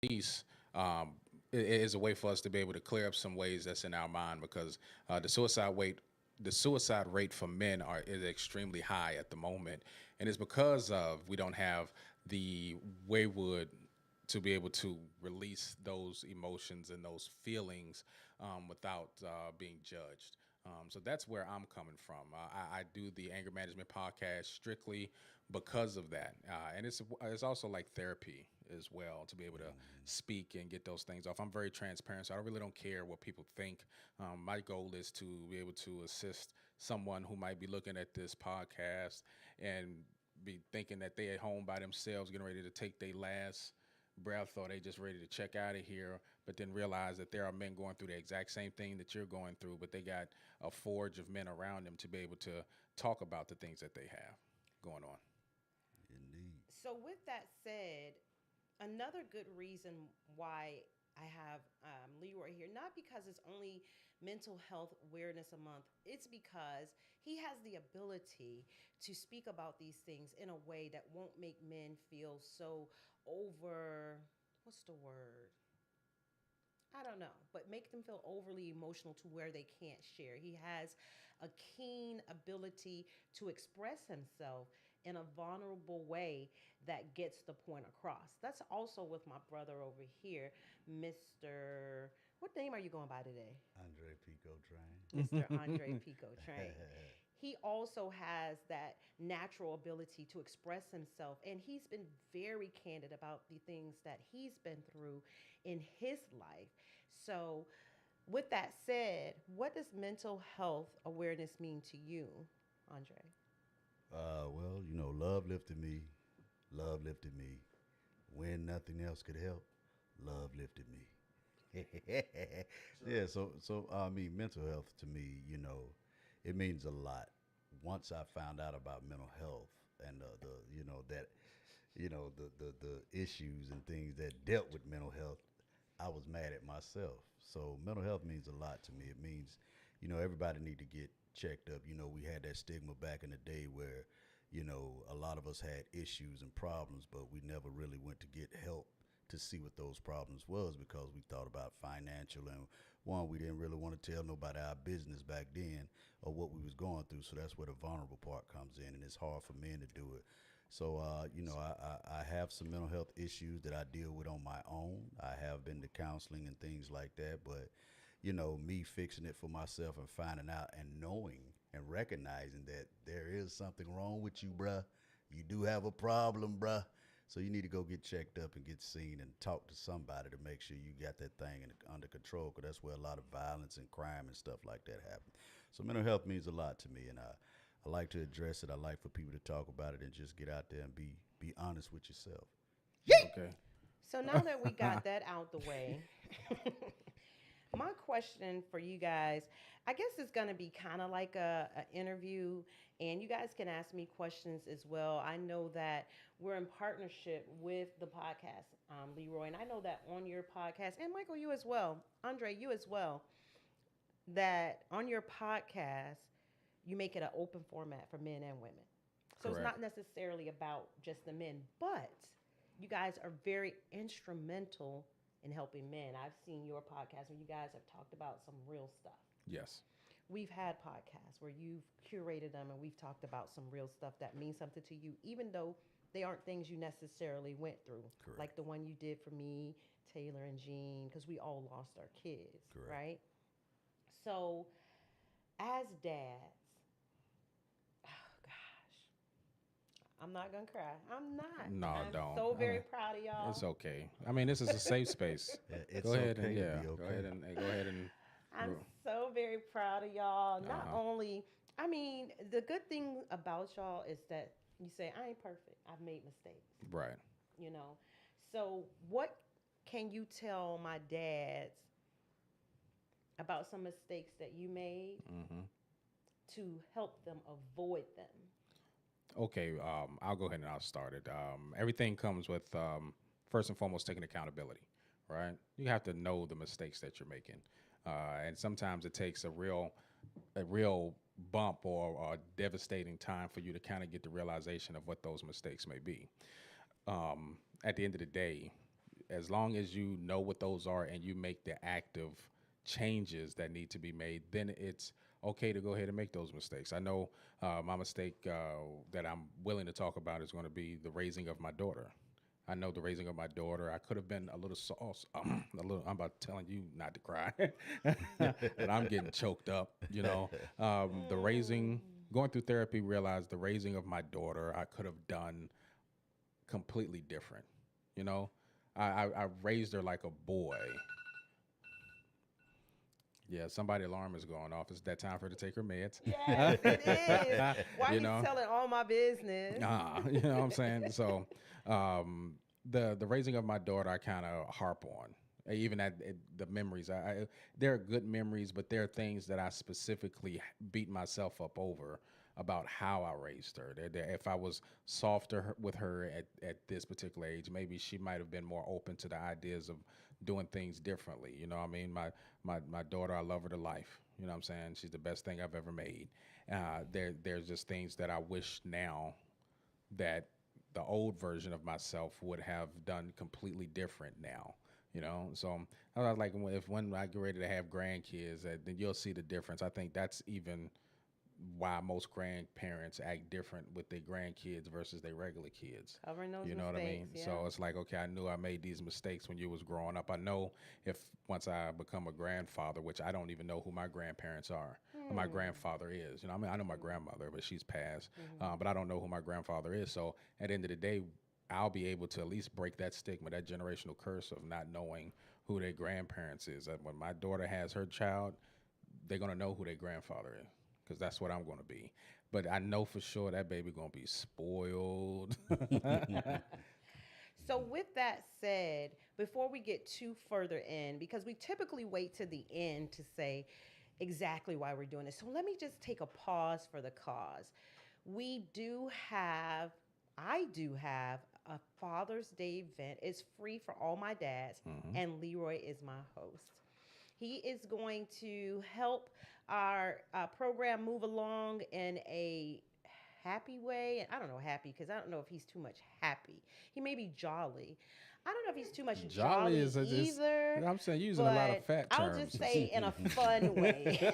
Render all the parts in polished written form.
release is a way for us to be able to clear up some ways that's in our mind because the suicide rate for men is extremely high at the moment, and it's because of we don't have the wayward to be able to release those emotions and those feelings without being judged. So that's where I'm coming from. I do the anger management podcast strictly because of that, and it's also like therapy as well to be able to speak and get those things off. I'm very transparent, so I really don't care what people think. My goal is to be able to assist someone who might be looking at this podcast and be thinking that they at home by themselves, getting ready to take their last breath or they just ready to check out of here, but then realize that there are men going through the exact same thing that you're going through, but they got a forge of men around them to be able to talk about the things that they have going on. Indeed. So, with that said, another good reason why I have Leroy here, not because it's only Mental Health Awareness a month, it's because he has the ability to speak about these things in a way that won't make men feel so over, what's the word? I don't know, but make them feel overly emotional to where they can't share. He has a keen ability to express himself in a vulnerable way that gets the point across. That's also with my brother over here, Mr. What name are you going by today? Andre Pico Train. Mr. Andre Pico Train. He also has that natural ability to express himself, and he's been very candid about the things that he's been through in his life. So, with that said, what does mental health awareness mean to you, Andre? Well, love lifted me. Love lifted me. When nothing else could help, love lifted me. Yeah, so I mean, mental health to me, it means a lot. Once I found out about mental health and the that the issues and things that dealt with mental health, I was mad at myself. So mental health means a lot to me. It means, everybody need to get checked up. We had that stigma back in the day where, a lot of us had issues and problems, but we never really went to get help to see what those problems was because we thought about financial and one, we didn't really want to tell nobody our business back then or what we was going through. So that's where the vulnerable part comes in, and it's hard for men to do it. So, I have some mental health issues that I deal with on my own. I have been to counseling and things like that, but me fixing it for myself and finding out and knowing and recognizing that there is something wrong with you, bruh. You do have a problem, bruh. So you need to go get checked up and get seen and talk to somebody to make sure you got that thing under control, because that's where a lot of violence and crime and stuff like that happen. So mental health means a lot to me, and I like to address it. I like for people to talk about it and just get out there and be honest with yourself. Okay. So, now that we got that out the way, my question for you guys, I guess it's going to be kind of like a interview, and you guys can ask me questions as well. I know that we're in partnership with the podcast, Leroy, and I know that on your podcast, and Michael, you as well, Andre, you as well, that on your podcast, you make it an open format for men and women. So it's Correct. not necessarily about just the men, but you guys are very instrumental in helping men. I've seen your podcast where you guys have talked about some real stuff. Yes. We've had podcasts where you've curated them and we've talked about some real stuff that means something to you, even though they aren't things you necessarily went through. Correct. Like the one you did for me, Taylor, and Jean, because we all lost our kids, Correct. right? So, as dads, oh gosh, I'm not gonna cry. I'm not. No, I'm don't. so I very mean, proud of y'all. it's okay. I mean, this is a safe space. Yeah, Go it's ahead and okay to yeah, be go okay. ahead and go ahead and. I'm so very proud of y'all. Uh Not huh. only, I mean, the good thing about y'all is that you say, I ain't perfect. I've made mistakes, Right. you know? So, what can you tell my dads about some mistakes that you made Hmm. to help them avoid them? Okay. I'll go ahead and I'll start it. Everything comes with first and foremost taking accountability. Right. You have to know the mistakes that you're making, and sometimes it takes a real bump or a devastating time for you to kind of get the realization of what those mistakes may be. At the end of the day, as long as you know what those are and you make the active changes that need to be made, then it's okay to go ahead and make those mistakes. I know my mistake that I'm willing to talk about is going to be the raising of my daughter. I know the raising of my daughter. I could have been a little sauce, a little. I'm about telling you not to cry, but I'm getting choked up. The raising, going through therapy, realized the raising of my daughter, I could have done completely different. You know, I raised her like a boy. Yeah, somebody alarm is going off. It's that time for her to take her meds. Yes, it is. Why You he's know, telling all my business? you know what I'm saying? So, um, the raising of my daughter, I kind of harp on. Even the memories, there are good memories, but there are things that I specifically beat myself up over about how I raised her. If I was softer with her at this particular age, maybe she might have been more open to the ideas of doing things differently. You know what I mean? My daughter, I love her to life. You know what I'm saying? She's the best thing I've ever made. There's just things that I wish now that the old version of myself would have done completely different now. So I was like, when I get ready to have grandkids, then you'll see the difference. I think that's even why most grandparents act different with their grandkids versus their regular kids. Covering those You know what I mean? mistakes, So yeah. it's like, okay, I knew I made these mistakes when you was growing up. I know if once I become a grandfather, which I don't even know who my grandparents are, or my grandfather is. I mean, I know my grandmother, but she's passed. But I don't know who my grandfather is. So at the end of the day, I'll be able to at least break that stigma, that generational curse of not knowing who their grandparents is. When my daughter has her child, they're gonna know who their grandfather is because that's what I'm gonna be. But I know for sure that baby gonna be spoiled. So, with that said, before we get too further in, because we typically wait to the end to say exactly why we're doing this. So, let me just take a pause for the cause. We do have, I do have a Father's Day event. It's free for all my dads, and Leroy is my host. He is going to help our program move along in a happy way. And I don't know happy because I don't know if he's too much happy. He may be jolly. I don't know if he's too much Jolly jolly is either. I'm saying using a lot of But fat I'll terms. just say in a fun way.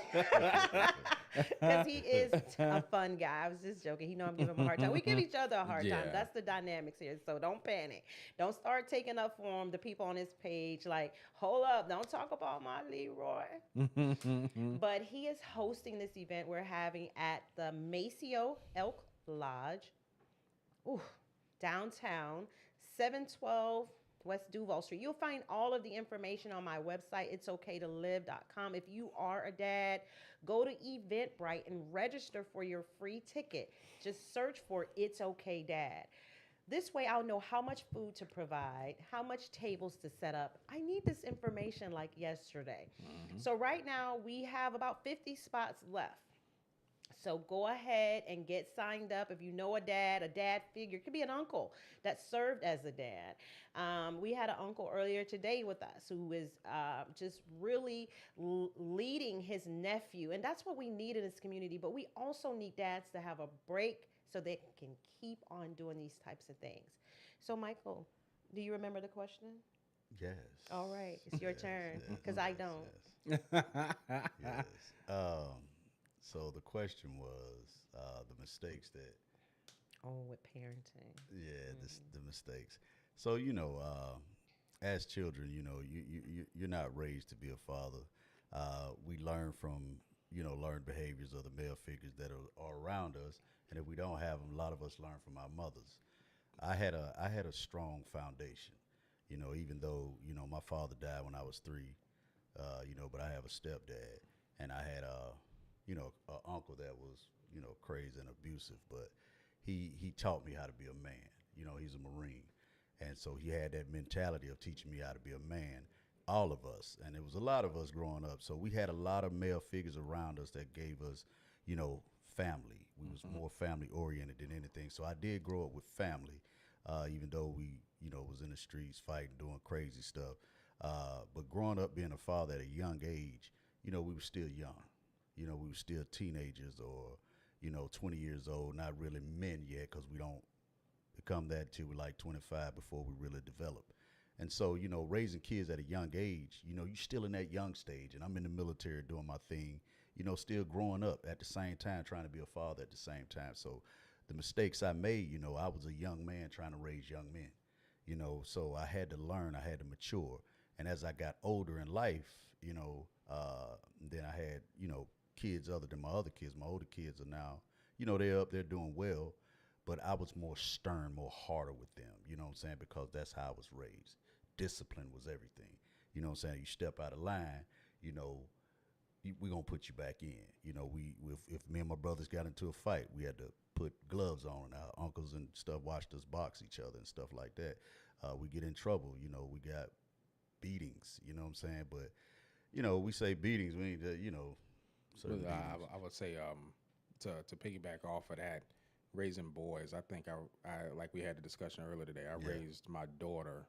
Because he is a fun guy. I was just joking. He know I'm giving him a hard time. We give each other a hard time. Yeah. That's the dynamics here. So don't panic. Don't start taking up for him. The people on his page, like, hold up. Don't talk about my Leroy. But he is hosting this event we're having at the Maceo Elk Lodge, ooh, downtown, 712 West Duval Street. You'll find all of the information on my website, itsokaytolive.com. If you are a dad, go to Eventbrite and register for your free ticket. Just search for It's Okay Dad. This way, I'll know how much food to provide, how much tables to set up. I need this information like yesterday. So, right now, we have about 50 spots left. So go ahead and get signed up. If you know a dad figure, it could be an uncle that served as a dad. We had an uncle earlier today with us who is just really leading his nephew. And that's what we need in this community. But we also need dads to have a break so they can keep on doing these types of things. So, Michael, do you remember the question? Yes. All right, it's your turn because I don't. Yes. Yes. So the question was the mistakes that, Oh, with parenting. yeah, the mistakes. So as children, you're not raised to be a father. We learn from learned behaviors of the male figures that are around us, and if we don't have them, a lot of us learn from our mothers. I had a strong foundation. Even though my father died when I was 3, but I have a stepdad, and I had an uncle that was crazy and abusive, but he taught me how to be a man. He's a Marine, and so he had that mentality of teaching me how to be a man. All of us, and it was a lot of us growing up. So we had a lot of male figures around us that gave us, family. We was more family oriented than anything. So I did grow up with family, even though we was in the streets fighting, doing crazy stuff. But growing up being a father at a young age, we were still young. We were still teenagers or, 20 years old, not really men yet because we don't become that till we're like 25 before we really develop. And so, you know, raising kids at a young age, you know, you're still in that young stage, and I'm in the military doing my thing, you know, still growing up at the same time, trying to be a father at the same time. So the mistakes I made, you know, I was a young man trying to raise young men, you know, so I had to learn, I had to mature. And as I got older in life, you know, then I had, you know, kids other than my other kids. My older kids are now, you know, they're up there doing well, but I was more stern, more harder with them, you know what I'm saying? Because that's how I was raised. Discipline was everything. You know what I'm saying? You step out of line, you know, we're going to put you back in. You know, if me and my brothers got into a fight, we had to put gloves on. Our uncles and stuff watched us box each other and stuff like that. We get in trouble, you know, we got beatings, you know what I'm saying? But, you know, we say beatings, we need to, you know, certain But, beatings. I would say to piggyback off of that, raising boys. I think I like we had a discussion earlier today. I Yeah. raised my daughter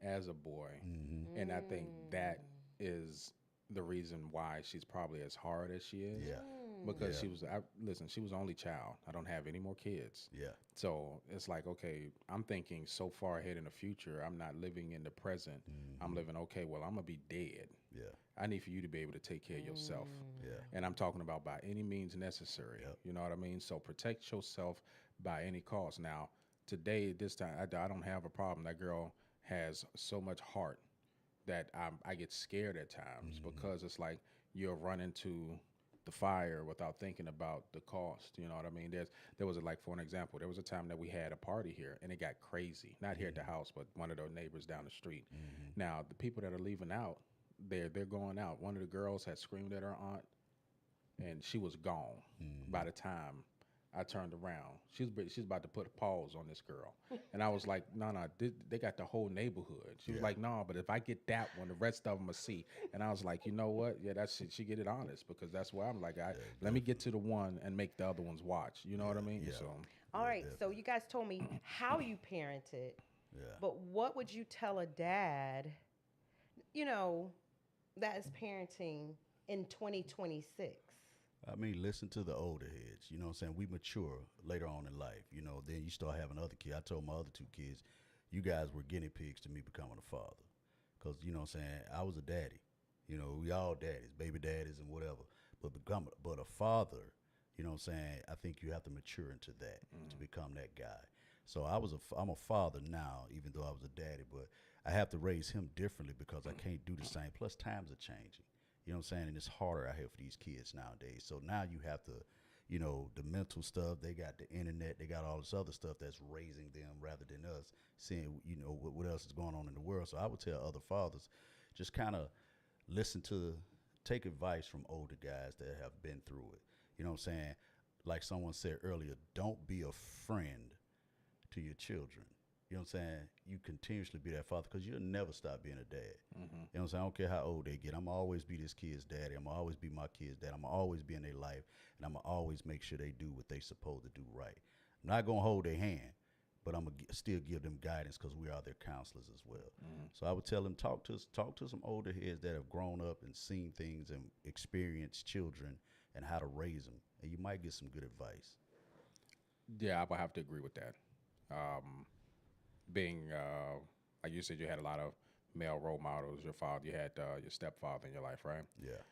as a boy, Mm-hmm. and I think that is the reason why she's probably as hard as she is. Yeah. Because Yeah. she was, listen, she was only child. I don't have any more kids. Yeah. So it's like, okay, I'm thinking so far ahead in the future. I'm not living in the present. I'm living, okay, well, I'm going to be dead. Yeah. I need for you to be able to take care of yourself. Yeah. And I'm talking about by any means necessary. Yep. You know what I mean? So protect yourself by any cost. Now, today, this time, I don't have a problem. That girl has so much heart that I get scared at times because it's like you'll run into the fire without thinking about the cost. You know what I mean? There was like, for an example, there was a time that we had a party here and it got crazy. Not here at the house, but one of the neighbors down the street. Now the people that are leaving out, they're going out. One of the girls had screamed at her aunt, and she was gone by the time I turned around. She's about to put a pause on this girl, and I was like, no, they got the whole neighborhood. She was like, no, but if I get that one, the rest of them will see. And I was like, you know what? Yeah, that's it. She get it honest because that's why I'm like, let me get to the one and make the other ones watch. You know what I mean? Yeah. So All right, so you guys told me how you parented, Yeah. but what would you tell a dad, you know, that is parenting in 2026? I mean, listen to the older heads. You know what I'm saying? We mature later on in life. You know, then you start having other kids. I told my other two kids, you guys were guinea pigs to me becoming a father. Because, you know what I'm saying? I was a daddy. You know, we all daddies, baby daddies and whatever. But a father, you know what I'm saying? I think you have to mature into that to become that guy. So I'm a father now, even though I was a daddy, but I have to raise him differently because I can't do the same. Plus, times are changing. You know what I'm saying? And it's harder out here for these kids nowadays. So now you have to, you know, the mental stuff, they got the internet, they got all this other stuff that's raising them rather than us seeing, you know, what else is going on in the world. So I would tell other fathers, just kind of take advice from older guys that have been through it. You know what I'm saying? Like someone said earlier, don't be a friend to your children. You know what I'm saying? You continuously be that father because you'll never stop being a dad. You know what I'm saying? I don't care how old they get. I'm going to always be this kid's daddy. I'm going to always be my kid's dad. I'm going to always be in their life, and I'm going to always make sure they do what they supposed to do right. I'm not going to hold their hand, but I'm going to still give them guidance because we are their counselors as well. So I would tell them, talk to some older heads that have grown up and seen things and experienced children and how to raise them, and you might get some good advice. yeah, I would have to agree with that. Being like you said, you had a lot of male role models. Your father, you had your stepfather in your life, right? Yeah.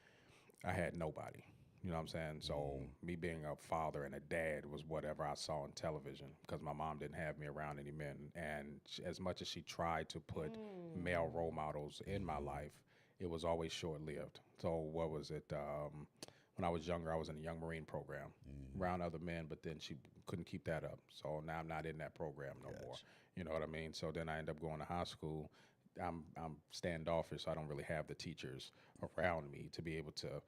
I had nobody. You know what I'm saying? So me being a father and a dad was whatever I saw on television because my mom didn't have me around any men. And as much as she tried to put male role models in my life, it was always short-lived. So what was it? When I was younger, I was in a young Marine program around other men, but then she couldn't keep that up. So now I'm not in that program no more. You know what I mean? So then I end up going to high school. I'm standoffish, so I don't really have the teachers around me to be able to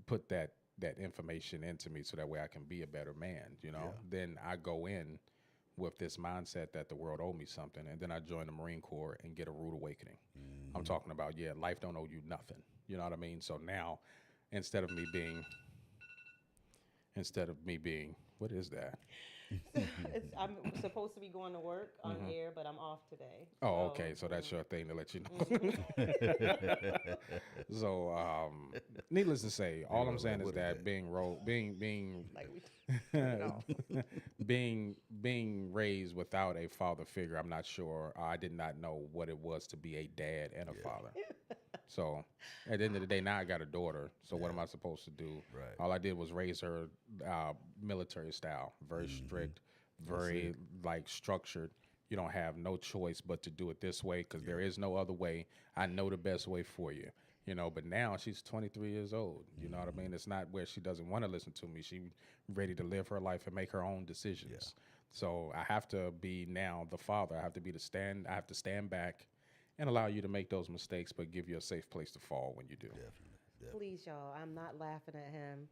put that information into me so that way I can be a better man, you know? Then I go in with this mindset that the world owed me something, and then I join the Marine Corps and get a rude awakening. I'm talking about, life don't owe you nothing. You know what I mean? So now, instead of me being, what is that? I'm supposed to be going to work on air, but I'm off today. Oh, So, okay. So that's your thing to let you know. mhm. So, needless to say, We all I'm were like, saying is what is that that? Like we turn it off. being raised without a father figure, I'm not sure. I did not know what it was to be a dad and a Yeah. father. So, at the end of the day, now I got a daughter. So, what am Yeah. I supposed to do? Right. All I did was raise her military style, very strict, That's very it. like structured. You don't have no choice but to do it this way because there Yep. is no other way. I know the best way for you. But now she's 23 years old. You know what I mean? It's not where she doesn't want to listen to me. She ready to live her life and make her own Yeah. decisions. So I have to be now the father. I have to be the stand. I have to stand back and allow you to make those mistakes, but give you a safe place to fall when you do. Definitely. Definitely. Please, y'all, I'm not laughing at him.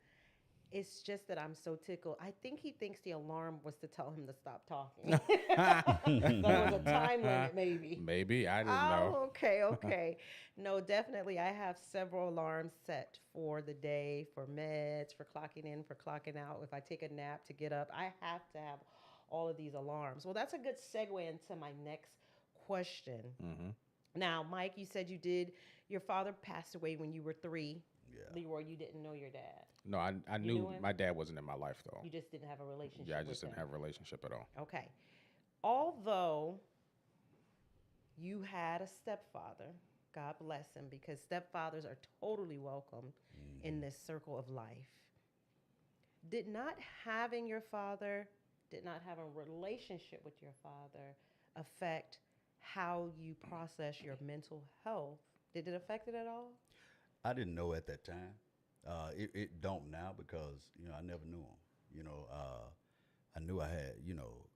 It's just that I'm so tickled. I think he thinks the alarm was to tell him to stop talking. There was a time limit, maybe. Maybe I didn't know. Oh, okay, okay. No, definitely. I have several alarms set for the day, for meds, for clocking in, for clocking out. If I take a nap to get up, I have to have all of these alarms. Well, that's a good segue into my next question. Hmm. Now, Mike, you said your father passed away when you were 3. Yeah. Leroy, you didn't know your dad. No, I You knew knew him? my dad wasn't in my life though. You just didn't have a Yeah, I relationship with just him. didn't have a relationship at all. Okay. Although you had a stepfather, God bless him, because stepfathers are totally welcome in this circle of life. Did not having your father, did not having a relationship with your father affect how you process your mental health? Did it affect it at all? I didn't know at that time. It don't now because I never knew him. I knew I had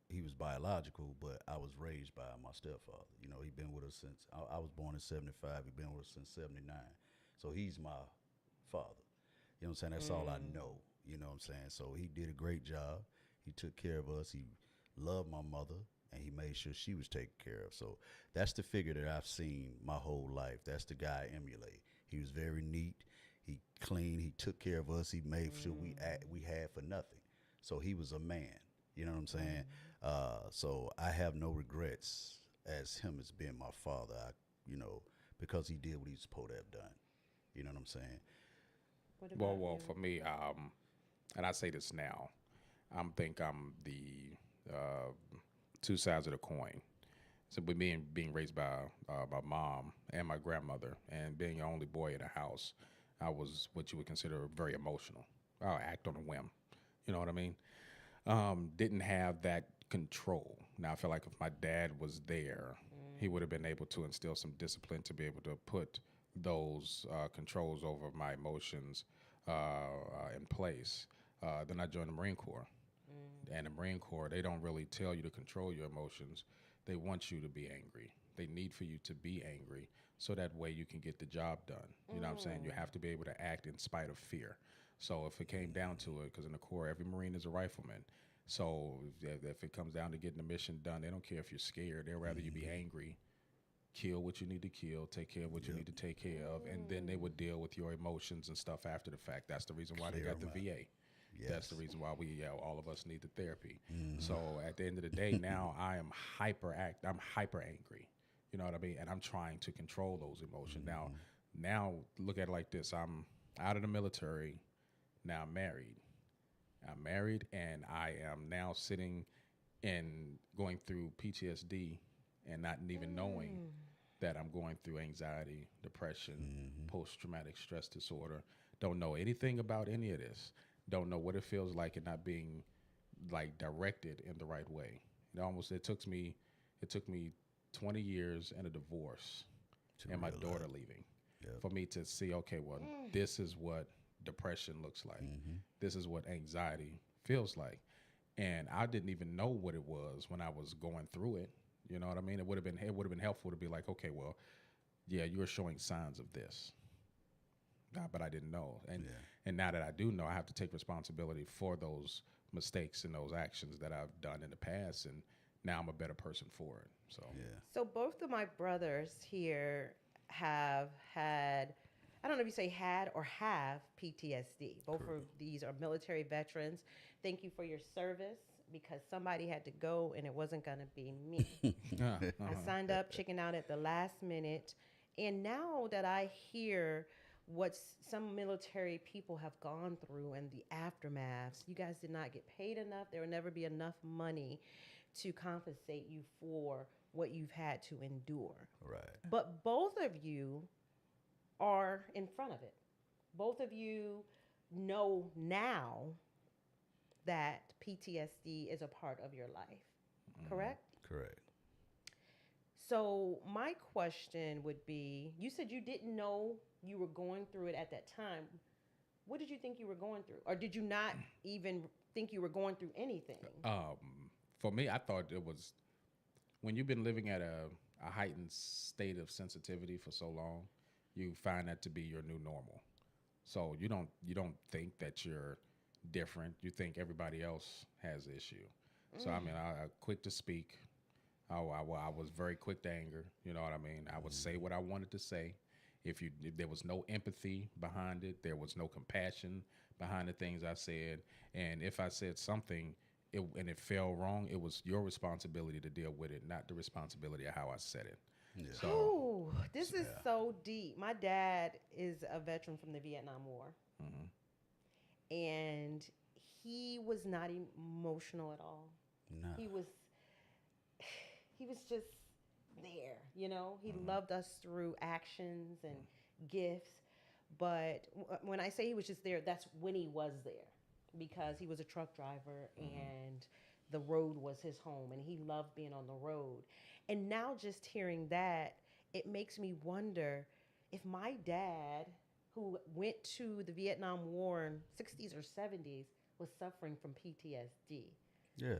he was biological, but I was raised by my stepfather. He been with us since I was born in '75. He been with us since '79, so he's my father. You know what I'm saying? That's all I Mm. know. You know what I'm saying? So he did a great job. He took care of us. He loved my mother, and he made sure she was taken care of. So that's the figure that I've seen my whole life. That's the guy I emulate. He was very neat. He clean. He took care of us. He made sure we had for nothing. So he was a man. You know what I'm saying? So I have no regrets as him as being my father. Because he did what he was supposed to have done. You know what I'm saying? What Well, about well, you? for me, and I say this now, I'm the uh, two sides of the coin. So with me being raised by my mom and my grandmother, and being the only boy in the house, I was what you would consider very emotional. I'll act on a whim. You know what I mean? Didn't have that control. Now I feel like if my dad was there, he would have been able to instill some discipline to be able to put those controls over my emotions in place. Then I joined the Marine Corps. And the Marine Corps, they don't really tell you to control your emotions. They want you to be angry. They need for you to be angry so that way you can get the job done. You know what I'm saying? You have to be able to act in spite of fear. So if it came down to it, because in the Corps, every Marine is a rifleman. So if it comes down to getting the mission done, they don't care if you're scared. They'd rather you be angry, kill what you need to kill, take care of what you need to take care of, and then they would deal with your emotions and stuff after the fact. That's the reason why they Clear got the 'em out. VA. That's the Yes. reason why all of us need the therapy. So at the end of the day, now I'm hyper angry. You know what I mean? And I'm trying to control those emotions. Now look at it like this. I'm out of the military. Now I'm married. I'm married and I am now sitting and going through PTSD and not even knowing that I'm going through anxiety, depression, post traumatic stress disorder. Don't know anything about any of this. Don't know what it feels like and not being like directed in the right way. It took me 20 years and a divorce To and my realize. daughter leaving Yep. for me to see, okay, well, this is what depression looks like. This is what anxiety feels like. And I didn't even know what it was when I was going through it. You know what I mean? It would have been helpful to be like, okay, well, yeah, you're showing signs of this. But I didn't know. Yeah. And now that I do know, I have to take responsibility for those mistakes and those actions that I've done in the past, and now I'm a better person for it. So Yeah. So both of my brothers here have had, I don't know if you say had or have PTSD. Both of these are military veterans. Thank you for your service. because somebody had to go and it wasn't going to be me. I signed up, chicken out at the last minute. And now that I hear what some military people have gone through and the aftermaths, you guys did not get paid enough. There will never be enough money to compensate you for what you've had to endure. Right. But both of you are in front of it. Both of you know now that PTSD is a part of your life, correct? Correct. So, my question would be, you said you didn't know you were going through it at that time. What did you think you were going through? Or did you not even think you were going through anything? For me, I thought it was when you've been living at a heightened state of sensitivity for so long, you find that to be your new normal. So you don't think that you're different. You think everybody else has the issue. So I mean, I quick to speak. I was very quick to anger. You know what I mean? I would say what I wanted to say. If there was no empathy behind it, there was no compassion behind the things I said, and if I said something and it fell wrong, it was your responsibility to deal with it, not the responsibility of how I said it. Yeah. So Ooh, this is so deep. My dad is a veteran from the Vietnam War, and he was not emotional at all. No. He was just there, you know. He loved us through actions and gifts. But when I say he was just there, that's when he was there, because he was a truck driver and the road was his home and he loved being on the road. And now just hearing that, it makes me wonder if my dad, who went to the Vietnam War in 60s or 70s, was suffering from PTSD. Yeah,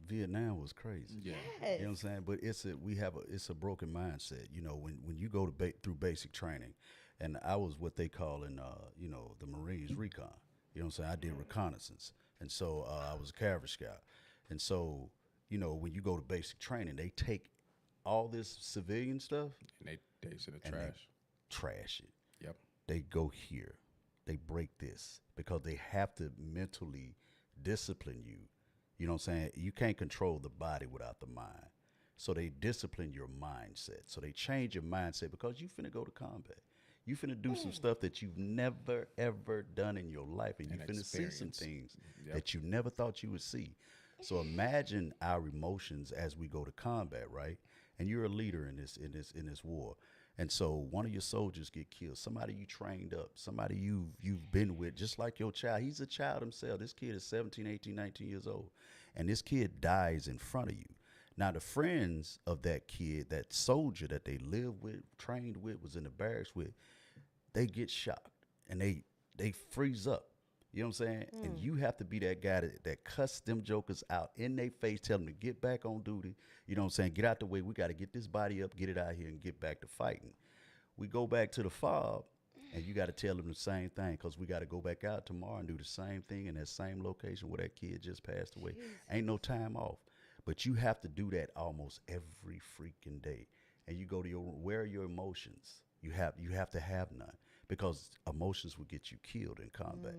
Vietnam was crazy. yeah, Yes. You know what I'm saying? But it's a broken mindset. You know, when you go to through basic training, and I was what they call in the Marines recon. You know what I'm saying? I did reconnaissance, and so I was a cavalry scout, and so when you go to basic training, they take all this civilian stuff and they in the and they trash. trash it. Yep. They go here, they break this because they have to mentally discipline you. You know what I'm saying? You can't control the body without the mind. So they discipline your mindset. So they change your mindset because you finna go to combat. You finna do some stuff that you've never ever done in your life, and you finna see some experience. things Yep. that you never thought you would see. So imagine our emotions as we go to combat, right? And you're a leader in this war. And so one of your soldiers get killed, somebody you trained up, somebody you've been with, just like your child. He's a child himself. This kid is 17, 18, 19 years old. And this kid dies in front of you. Now the friends of that kid, that soldier that they lived with, trained with, was in the barracks with, they get shocked and they freeze up. You know what I'm saying? And you have to be that guy that cuss them jokers out in their face, tell them to get back on duty. You know what I'm saying? Get out the way. We got to get this body up, get it out here, and get back to fighting. We go back to the fob, and you got to tell them the same thing, because we got to go back out tomorrow and do the same thing in that same location where that kid just passed away. Ain't no time off. But you have to do that almost every freaking day. And you go to where are your emotions? You have to have none, because emotions will get you killed in combat.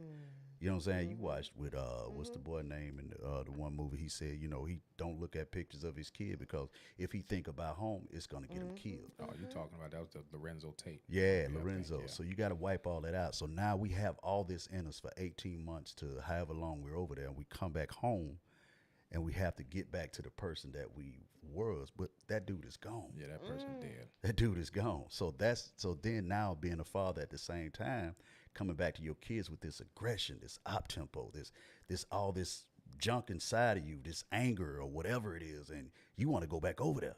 You know what I'm saying? You watched with what's the boy name in the one movie? He said, he don't look at pictures of his kid, because if he think about home, it's gonna get him killed. Oh, you talking about that was the Lorenzo Tate. Yeah, I Lorenzo. think, yeah. So you got to wipe all that out. So now we have all this in us for 18 months to however long we're over there, and we come back home, and we have to get back to the person that we was, but that dude is gone. Yeah, that person dead. That dude is gone. So then now being a father at the same time, coming back to your kids with this aggression, this op tempo, this all this junk inside of you, this anger or whatever it is, and you want to go back over there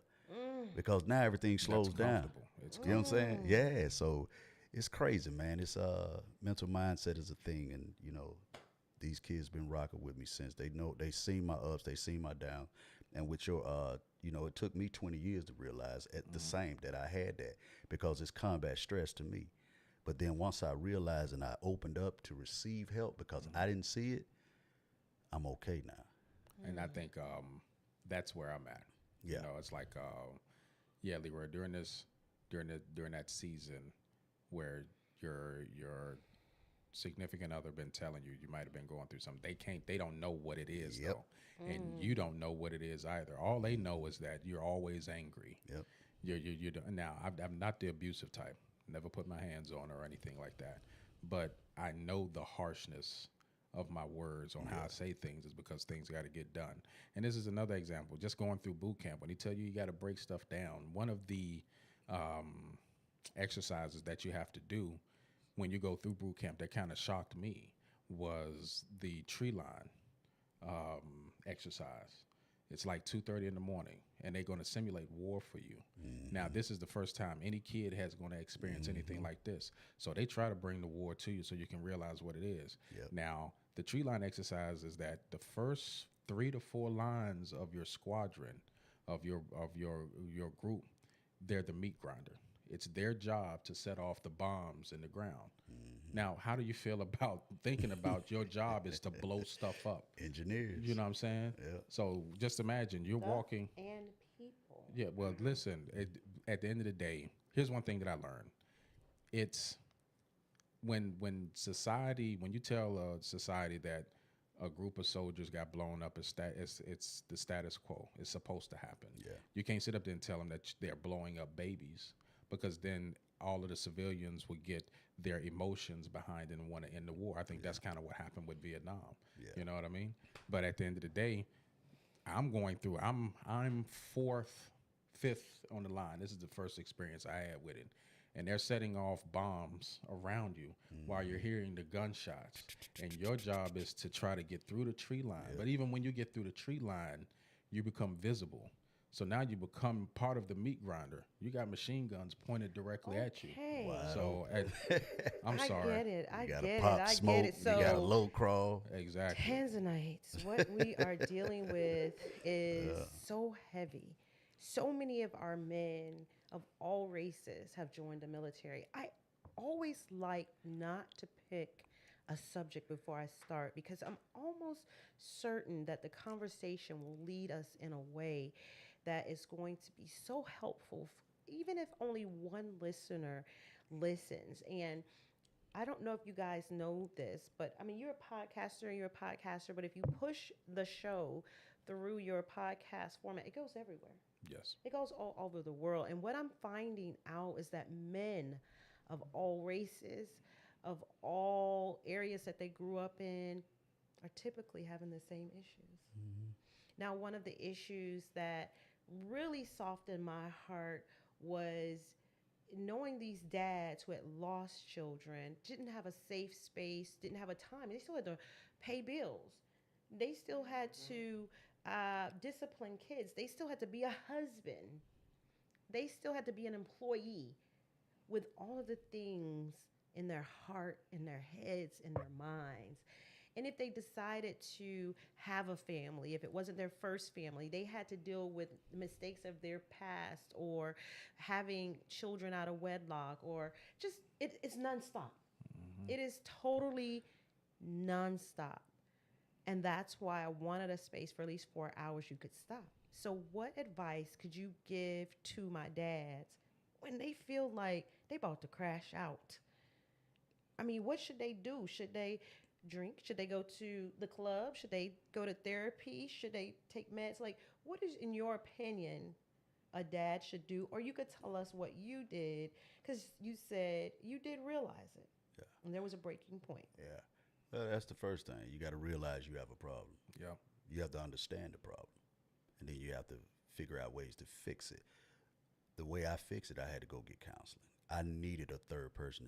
because now everything slows That's down. comfortable. It's You know what I'm saying? Yeah. So it's crazy, man. It's mental mindset is a thing, and these kids been rocking with me since. They seen my ups, they seen my downs, and with your it took me 20 years to realize at the same that I had that, because it's combat stress to me. But then once I realized and I opened up to receive help because I didn't see it, I'm okay now. And I think that's where I'm at. Yeah. It's like, Leroy, during that season where your significant other been telling you might have been going through something, they don't know what it is. Yep. Though. and you don't know what it is either. All they know is that you're always angry. Yep. Now, I'm not the abusive type. Never put my hands on her or anything like that. But I know the harshness of my words on how I say things is because things got to get done. And this is another example. Just going through boot camp, when he tell you you got to break stuff down, one of the exercises that you have to do when you go through boot camp that kind of shocked me was the tree line exercise. It's like 2:30 in the morning, and they're going to simulate war for you. Now, this is the first time any kid has going to experience anything like this. So they try to bring the war to you so you can realize what it is. Yep. Now, the tree line exercise is that the first 3 to 4 lines of your squadron, of your group, they're the meat grinder. It's their job to set off the bombs in the ground. Now, how do you feel about thinking about your job is to blow stuff up? Engineers. You know what I'm saying? Yeah. So just imagine you're Stuff walking. and people. Yeah, well, listen, at the end of the day, here's one thing that I learned. It's when you tell a society that a group of soldiers got blown up, it's the status quo. It's supposed to happen. Yeah. You can't sit up there and tell them that they're blowing up babies, because then all of the civilians would get their emotions behind and want to end the war. I think that's kind of what happened with Vietnam. Yeah. You know what I mean? But at the end of the day, I'm fourth, fifth on the line. This is the first experience I had with it. And they're setting off bombs around you while you're hearing the gunshots. And your job is to try to get through the tree line. But even when you get through the tree line, you become visible. So now you become part of the meat grinder. You got machine guns pointed directly at you. Okay. Wow. So I'm I sorry. get it. I You get got to it. pop I smoke. get it. So You got to low crawl. Exactly. Tanzanites, what we are dealing with is so heavy. So many of our men of all races have joined the military. I always like not to pick a subject before I start because I'm almost certain that the conversation will lead us in a way that is going to be so helpful, even if only one listener listens. And I don't know if you guys know this, but I mean, you're a podcaster, but if you push the show through your podcast format, it goes everywhere. Yes. It goes all over the world. And what I'm finding out is that men of all races, of all areas that they grew up in, are typically having the same issues. Now, one of the issues that really softened my heart was knowing these dads who had lost children, didn't have a safe space, didn't have a time. They still had to pay bills. They still had to discipline kids. They still had to be a husband. They still had to be an employee with all of the things in their heart, in their heads, in their minds. And if they decided to have a family, if it wasn't their first family, they had to deal with the mistakes of their past or having children out of wedlock or just, it's nonstop. It is totally nonstop. And that's why I wanted a space for at least 4 hours you could stop. So what advice could you give to my dads when they feel like they about to crash out? I mean, what should they do? Should they drink? Should they go to the club? Should they go to therapy? Should they take meds? Like, what is, in your opinion, a dad should do? Or you could tell us what you did, because you said you did realize it. Yeah. And there was a breaking point. Yeah. Well, that's the first thing. You got to realize you have a problem. Yeah. You have to understand the problem. And then you have to figure out ways to fix it. The way I fixed it, I had to go get counseling. I needed a third person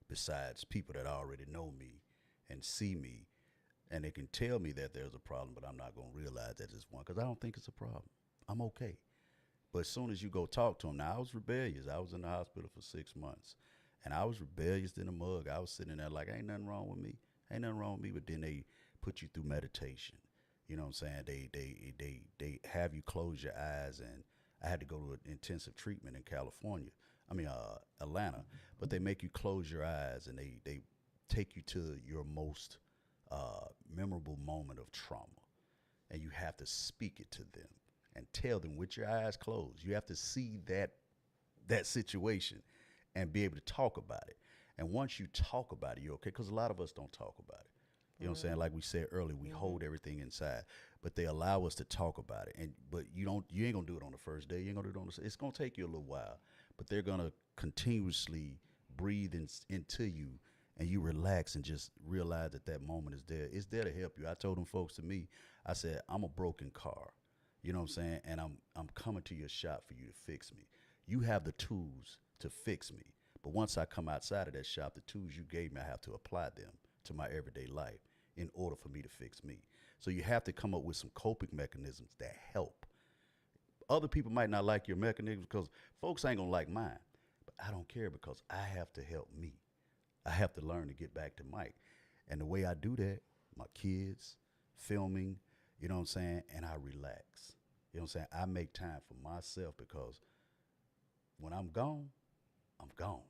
besides people that already know me and see me, and they can tell me that there's a problem, but I'm not going to realize that it's one, because I don't think it's a problem. I'm okay. But as soon as you go talk to them, now I was rebellious. I was in the hospital for 6 months, and I was rebellious in the mug. I was sitting there like, ain't nothing wrong with me. Ain't nothing wrong with me. But then they put you through meditation. You know what I'm saying? They have you close your eyes, and I had to go to an intensive treatment in Atlanta. But they make you close your eyes, and they take you to your most memorable moment of trauma, and you have to speak it to them and tell them with your eyes closed. You have to see that situation and be able to talk about it. And once you talk about it, you're okay, because a lot of us don't talk about it. You know what I'm saying? Like we said earlier, we hold everything inside, but they allow us to talk about it. And but you ain't gonna do it on the first day. You ain't gonna do it on it's gonna take you a little while, but they're gonna continuously breathe into you, and you relax and just realize that that moment is there. It's there to help you. I told them folks to me, I said, I'm a broken car. You know what I'm saying? And I'm coming to your shop for you to fix me. You have the tools to fix me. But once I come outside of that shop, the tools you gave me, I have to apply them to my everyday life in order for me to fix me. So you have to come up with some coping mechanisms that help. Other people might not like your mechanisms because folks ain't gonna like mine. But I don't care because I have to help me. I have to learn to get back to Mike. And the way I do that, my kids, filming, you know what I'm saying, and I relax. You know what I'm saying? I make time for myself because when I'm gone, I'm gone.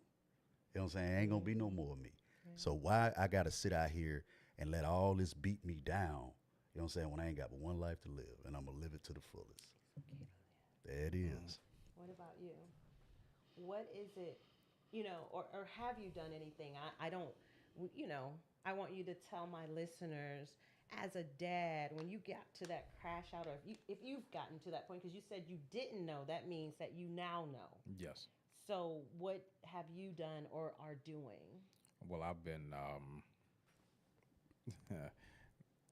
You know what I'm saying? Ain't gonna be no more of me. So why I gotta sit out here and let all this beat me down, you know what I'm saying, when I ain't got but one life to live, and I'm gonna live it to the fullest. There it is. What about you? What is it, or have you done anything? I don't, I want you to tell my listeners as a dad, when you got to that crash out, or if you've gotten to that point, because you said you didn't know, that means that you now know. Yes. So what have you done or are doing? Well, I've been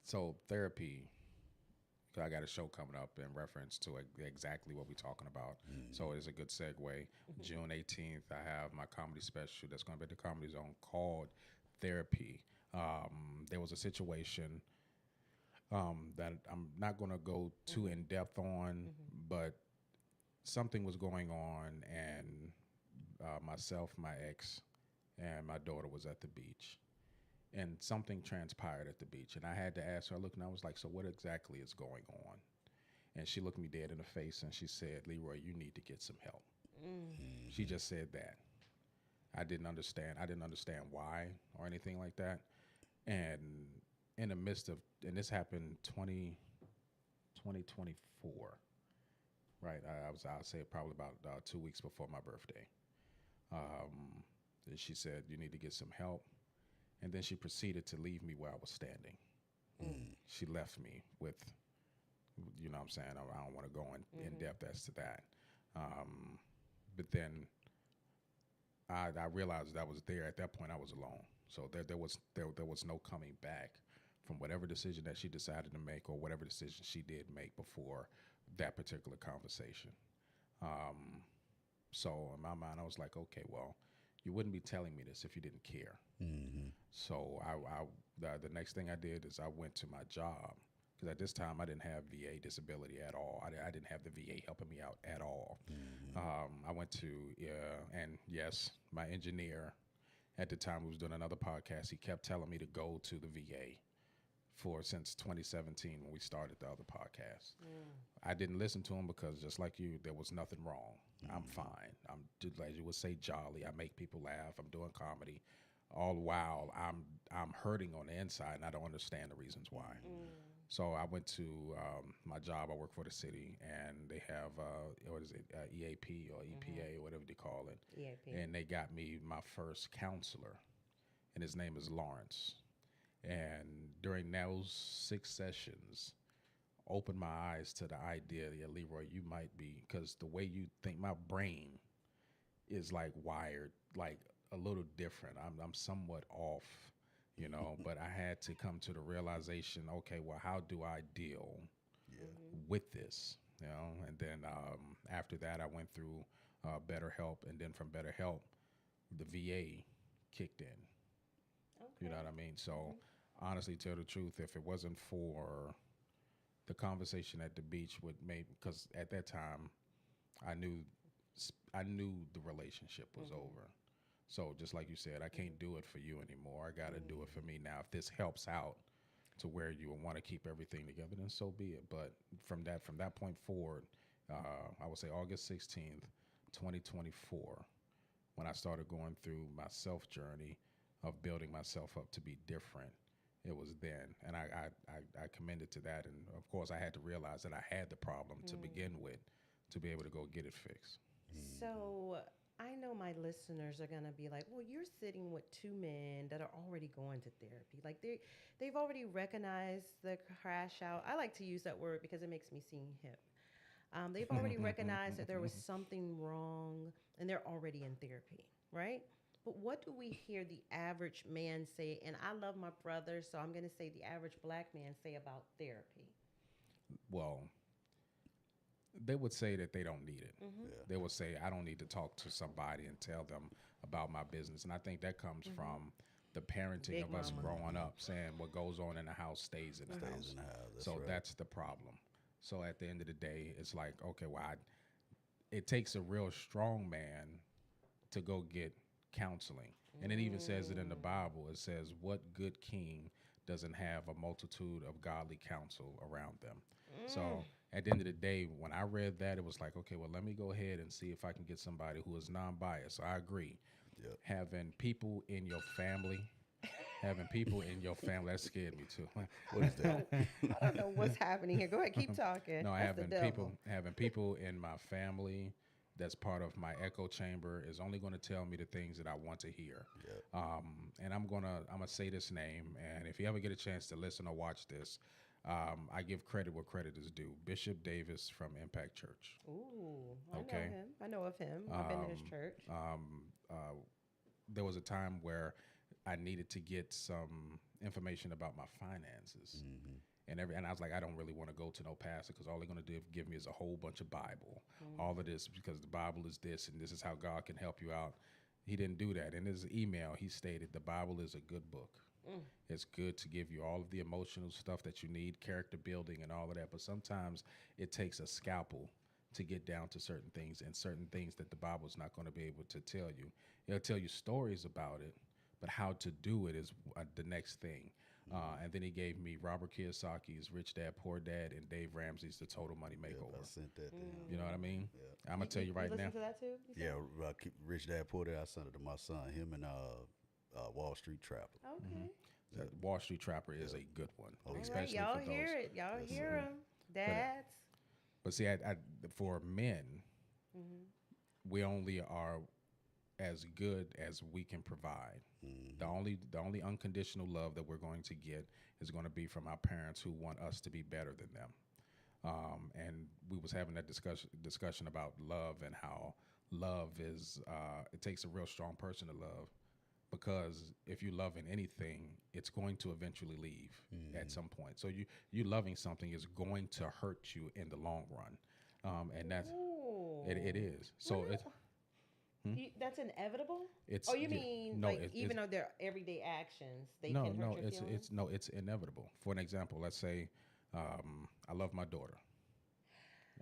so therapy. I got a show coming up in reference to exactly what we're talking about. So it's a good segue. June 18th, I have my comedy special that's going to be at the Comedy Zone called Therapy. There was a situation that I'm not going to go too in depth on, but something was going on, and myself, my ex, and my daughter was at the beach. And something transpired at the beach. And I had to ask her, I looked and I was like, so what exactly is going on? And she looked me dead in the face and she said, Leroy, you need to get some help. She just said that. I didn't understand. I didn't understand why or anything like that. And in the midst of, and this happened 2024, right? I'll say probably about 2 weeks before my birthday. And she said, you need to get some help. And then she proceeded to leave me where I was standing. She left me with, you know what I'm saying? I don't want to go in depth as to that. But then I realized I was there. At that point, I was alone. So there was no coming back from whatever decision that she decided to make or whatever decision she did make before that particular conversation. So in my mind, I was like, okay, well, you wouldn't be telling me this if you didn't care. So the next thing I did is I went to my job, because at this time I didn't have VA disability at all. I didn't have the VA helping me out at all. I went to, and yes, my engineer at the time who was doing another podcast, he kept telling me to go to the VA since 2017 when we started the other podcast. I didn't listen to him because just like you, there was nothing wrong. I'm fine. I'm, like you would say, jolly. I make people laugh. I'm doing comedy. All the while I'm hurting on the inside and I don't understand the reasons why. So I went to my job. I work for the city, and they have what is it, EAP or EPA or whatever they call it. EAP. And they got me my first counselor, and his name is Lawrence. And during those 6 sessions, opened my eyes to the idea, yeah, Leroy, you might be, because the way you think, my brain is like wired like a little different. I'm somewhat off, but I had to come to the realization, okay, well, how do I deal with this, And then after that, I went through BetterHelp, and then from BetterHelp, the VA kicked in. Okay. You know what I mean? So honestly, tell the truth, if it wasn't for the conversation at the beach with maybe, because at that time, I knew the relationship was over. So just like you said, I can't do it for you anymore. I got to do it for me now. If this helps out to where you want to keep everything together, then so be it. But from that point forward, I would say August 16th, 2024, when I started going through my self journey of building myself up to be different, it was then. And I commended to that. And of course, I had to realize that I had the problem to begin with to be able to go get it fixed. So I know my listeners are gonna be like, "Well, you're sitting with two men that are already going to therapy. Like they've already recognized the crash out. I like to use that word because it makes me seem hip. They've already recognized that there was something wrong, and they're already in therapy, right? But what do we hear the average man say? And I love my brother, so I'm gonna say the average black man say about therapy. Well, they would say that they don't need it. Mm-hmm. Yeah. They would say, I don't need to talk to somebody and tell them about my business. And I think that comes from the parenting Big of us mama. growing up saying what goes on in the house stays in the Stays house. in the house. That's So right. that's the problem. So at the end of the day, it's like, okay, well, it takes a real strong man to go get counseling. And it even says it in the Bible. It says, what good king doesn't have a multitude of godly counsel around them? So at the end of the day, when I read that, it was like, okay, well, let me go ahead and see if I can get somebody who is non-biased. So I agree. Yep. Having people in your family, that scared me too. What is that? I don't know what's happening here. Go ahead, keep talking. No, That's the devil. having people in my family that's part of my echo chamber is only going to tell me the things that I want to hear. Yep. And I'm gonna say this name, and if you ever get a chance to listen or watch this, I give credit where credit is due. Bishop Davis from Impact Church. Ooh, I know Okay. him. I know of him. I've been to his church. There was a time where I needed to get some information about my finances. And I was like, I don't really want to go to no pastor because all they're going to do give me is a whole bunch of Bible, all of this because the Bible is this and this is how God can help you out. He didn't do that. In his email, he stated the Bible is a good book. It's good to give you all of the emotional stuff that you need, character building and all of that. But sometimes it takes a scalpel to get down to certain things and certain things that the Bible's not going to be able to tell you. It'll tell you stories about it, but how to do it is the next thing. And then he gave me Robert Kiyosaki's Rich Dad, Poor Dad, and Dave Ramsey's The Total Money Yep, Makeover. I sent that to him. You know what I mean? Yeah. I'm going to tell you right now. Listen to that too? You said? Yeah, Rich Dad Poor Dad. I sent it to my son. Him and Wall Street Trapper. Okay. Wall Street Trapper is a good one, Oh, yeah. All right, especially y'all for those. hear it. Y'all Yes, hear sir. him. Dads. But see, for men, we only are as good as we can provide. The only unconditional love that we're going to get is going to be from our parents who want us to be better than them. And we was having that discussion about love and how love is it takes a real strong person to love, because if you love in anything, it's going to eventually leave at some point. So you loving something is going to hurt you in the long run, and that's Ooh. it is. So Well, it's that's inevitable? It's Oh, you yeah, mean no, like it's even though they're everyday actions, they no, can hurt no, your feelings? it's inevitable. For an example, let's say I love my daughter.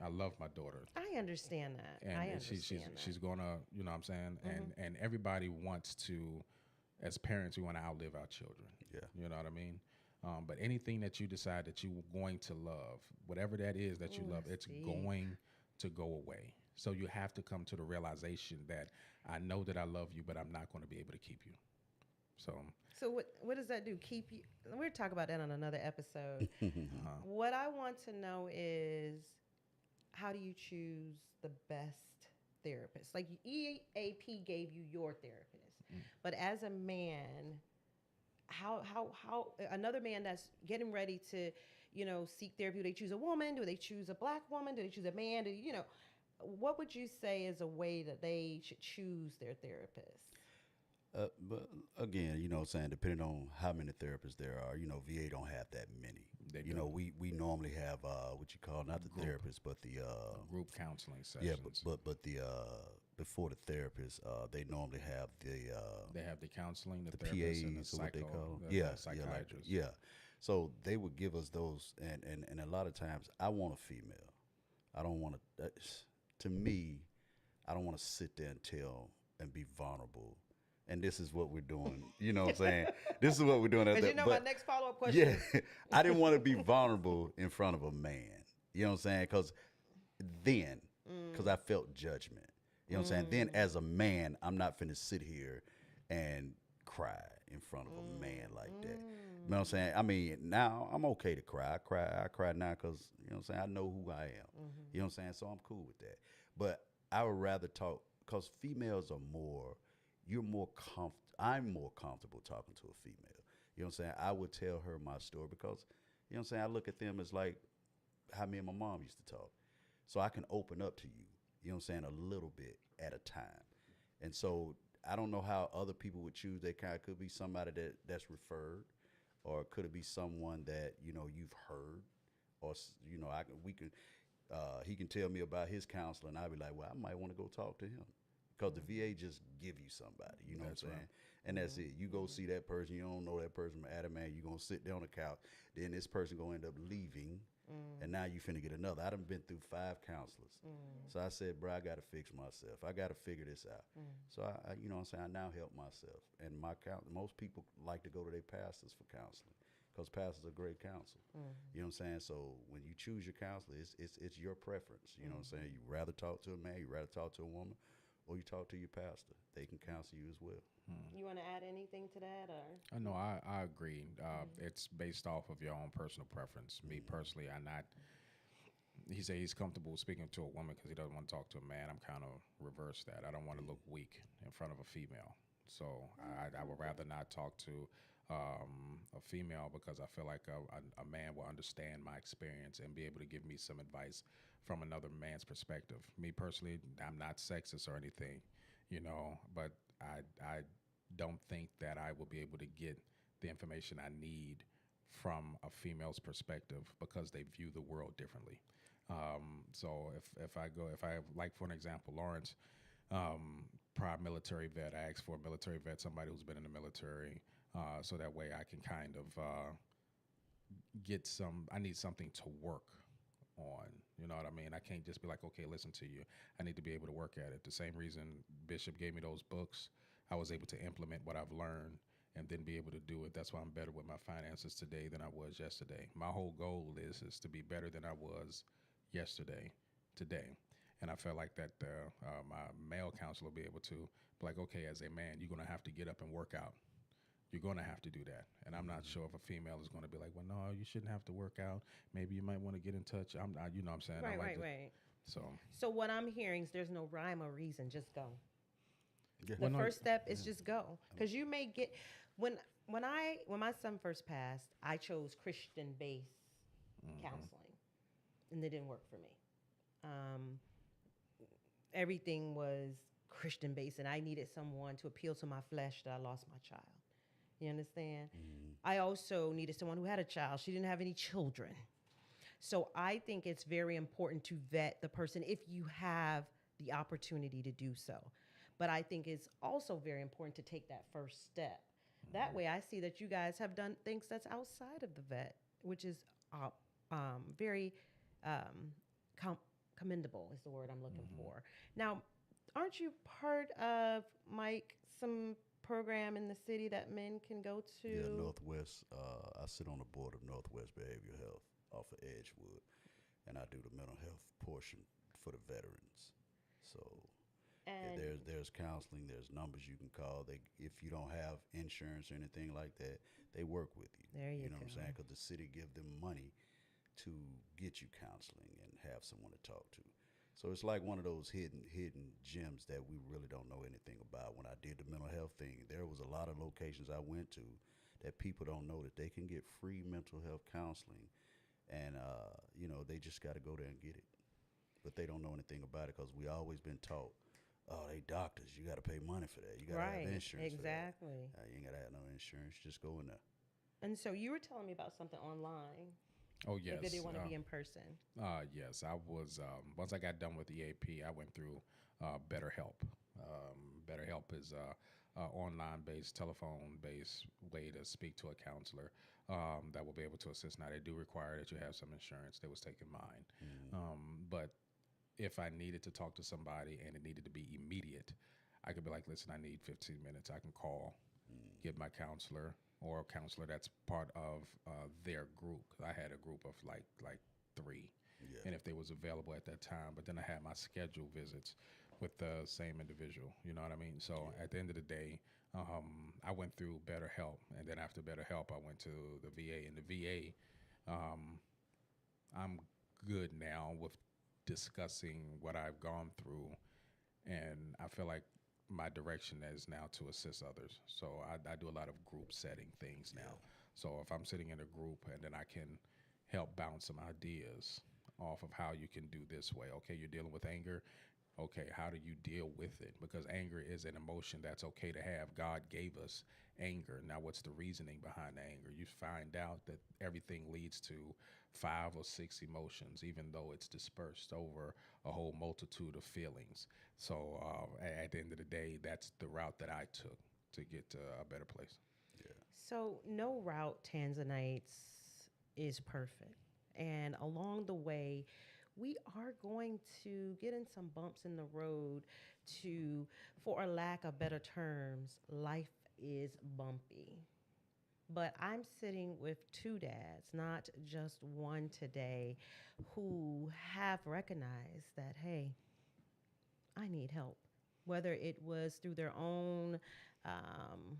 I love my daughter, I understand that. and I she's understand that. she's gonna, you know what I'm saying, and everybody wants to, as parents, we want to outlive our children. Yeah. You know what I mean. But anything that you decide that you're going to love, whatever that is that you Ooh, love, that's it's deep. going to go away. So you have to come to the realization that I know that I love you, but I'm not going to be able to keep you. So So what does that do? Keep you? We'll talk about that on another episode. What I want to know is, how do you choose the best therapist? Like EAP gave you your therapist, but as a man, how another man that's getting ready to, seek therapy? Do they choose a woman? Do they choose a black woman? Do they choose a man? What would you say is a way that they should choose their therapist? But again, you know what I'm saying, depending on how many therapists there are, VA don't have that many. They You know, don't. we normally have what you call, not the therapist, but the group counseling yeah, sessions. but the before the therapist, they normally have the They have the counseling, the PAs therapist, and the or what they psycho, call them. the Yeah, like, psychiatrist. yeah. So they would give us those, and a lot of times I want a female. I don't want to. To me, I don't want to sit there and tell and be vulnerable. And this is what we're doing. You know what I'm saying? This is what we're doing. Because my next follow-up question. Yeah, I didn't want to be vulnerable in front of a man. You know what I'm saying? Because I felt judgment. You know what I'm saying? Then as a man, I'm not finna sit here and cry in front of a man like that. You know what I'm saying? I mean, now I'm okay to cry. I cry now because, you know what I'm saying, I know who I am. You know what I'm saying? So I'm cool with that. But I would rather talk because females are more, you're more I'm more comfortable talking to a female. You know what I'm saying? I would tell her my story because, you know what I'm saying? I look at them as like how me and my mom used to talk. So I can open up to you, you know what I'm saying, a little bit at a time. And so I don't know how other people would choose. They kind of could be somebody that's referred, or could it be someone that, you know, you've heard, or, you know, we can, he can tell me about his counselor, and I'll be like, well, I might want to go talk to him. Because the VA just give you somebody, you know That's what I'm right. saying? And that's it. You go see that person, you don't know that person from Adam, man, you're going to sit there on the couch. Then this person going to end up leaving, and now you finna get another. I done been through 5 counselors. So I said, bro, I got to fix myself. I got to figure this out. So, you know what I'm saying, I now help myself. And most people like to go to their pastors for counseling because pastors are great counsel. You know what I'm saying? So when you choose your counselor, it's your preference. You know what I'm saying? You rather talk to a man, you rather talk to a woman, or you talk to your pastor. They can counsel you as well. You want to add anything to that, or? I know I agree. It's based off of your own personal preference. Me personally, I'm not. He said he's comfortable speaking to a woman because he doesn't want to talk to a man. I'm kind of reverse that. I don't want to look weak in front of a female. So I would rather not talk to a female because I feel like a man will understand my experience and be able to give me some advice from another man's perspective. Me personally, I'm not sexist or anything, you know, but I don't think that I will be able to get the information I need from a female's perspective because they view the world differently. So if I like, for an example, Lawrence, prior military vet, I asked for a military vet, somebody who's been in the military, so that way I can kind of I need something to work on. You know what I mean? I can't just be like, okay, listen to you. I need to be able to work at it. The same reason Bishop gave me those books, I was able to implement what I've learned and then be able to do it. That's why I'm better with my finances today than I was yesterday. My whole goal is to be better than I was yesterday, today. And I felt like that my male counselor will be able to be like, okay, as a man, you're going to have to get up and work out. You're going to have to do that. And I'm not sure if a female is going to be like, well, no, you shouldn't have to work out. Maybe you might want to get in touch. You know what I'm saying? Right, I like right, right. So, So what I'm hearing is there's no rhyme or reason. Just go. Yeah. The first step is just go, because you may get when when my son first passed, I chose Christian based counseling, and it didn't work for me. Um, Everything was Christian based, and I needed someone to appeal to my flesh that I lost my child. You understand? I also needed someone who had a child. She didn't have any children. So I think it's very important to vet the person if you have the opportunity to do so. But I think it's also very important to take that first step. That way, I see that you guys have done things that's outside of the vet, which is very um, commendable, is the word I'm looking for. Now, aren't you part of, Mike, some program in the city that men can go to? Yeah, Northwest. I sit on the board of Northwest Behavioral Health off of Edgewood, and I do the mental health portion for the veterans. So And there's counseling. There's numbers you can call. If you don't have insurance or anything like that, they work with you. There you know what I'm go. saying? Because the city give them money to get you counseling and have someone to talk to. So it's like one of those hidden gems that we really don't know anything about. When I did the mental health thing, there was a lot of locations I went to that people don't know that they can get free mental health counseling, and you know, they just got to go there and get it. But they don't know anything about it because we always been taught, oh, they doctors, you got to pay money for that. You got to right, have insurance exactly. for that. You ain't got to have no insurance. Just go in there. And so you were telling me about something online. oh If yes. they didn't want to be in person. Yes, I was. Once I got done with EAP, I went through BetterHelp. BetterHelp is a online-based, telephone-based way to speak to a counselor that will be able to assist. Now, they do require that you have some insurance. They was taking mine, but if I needed to talk to somebody and it needed to be immediate, I could be like, listen, I need 15 minutes. I can call, get my counselor or a counselor that's part of their group. I had a group of like 3. Yeah. And if they was available at that time, but then I had my scheduled visits with the same individual. You know what I mean? So at the end of the day, I went through BetterHelp, and then after BetterHelp, I went to the VA. And the VA, I'm good now with discussing what I've gone through and I feel like my direction is now to assist others. So I do a lot of group setting things now. So if I'm sitting in a group and then I can help bounce some ideas off of how you can do this way. Okay, you're dealing with anger. Okay, how do you deal with it? Because anger is an emotion that's okay to have. God gave us anger. Now, what's the reasoning behind the anger? You find out that everything leads to 5 or 6 emotions, even though it's dispersed over a whole multitude of feelings. So, at the end of the day, that's the route that I took to get to a better place. So, no route Tanzanites is perfect. And along the way, we are going to get in some bumps in the road to, for a lack of better terms, life is bumpy. But I'm sitting with two dads, not just one today, who have recognized that, hey, I need help. Whether it was through their own um,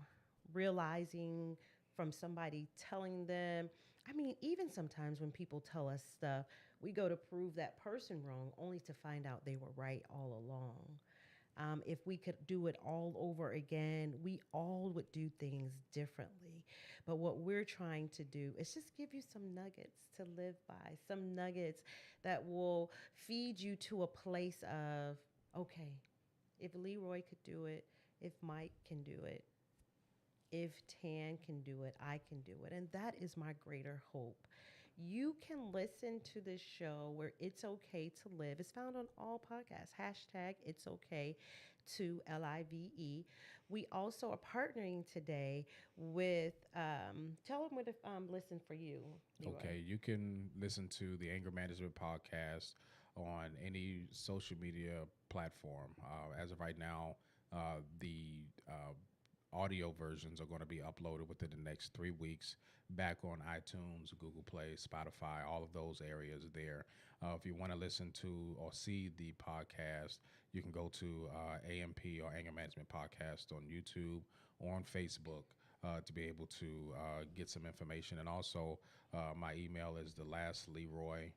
realizing from somebody telling them. I mean, even sometimes when people tell us stuff, we go to prove that person wrong only to find out they were right all along. If we could do it all over again, we all would do things differently. But what we're trying to do is just give you some nuggets to live by, some nuggets that will feed you to a place of, okay, if Leroy could do it, if Mike can do it, if Tan can do it, I can do it. And that is my greater hope. You can listen to this show where It's Okay to Live. It's found on all podcasts. Hashtag It's Okay to LIVE. We also are partnering today with, tell them where to listen for you, Leroy. Okay, you can listen to the Anger Management Podcast on any social media platform. As of right now, the audio versions are going to be uploaded within the next 3 weeks back on iTunes, Google Play, Spotify, all of those areas there. If you want to listen to or see the podcast, you can go to AMP or Anger Management Podcast on YouTube or on Facebook to be able to get some information. And also, my email is the last Leroy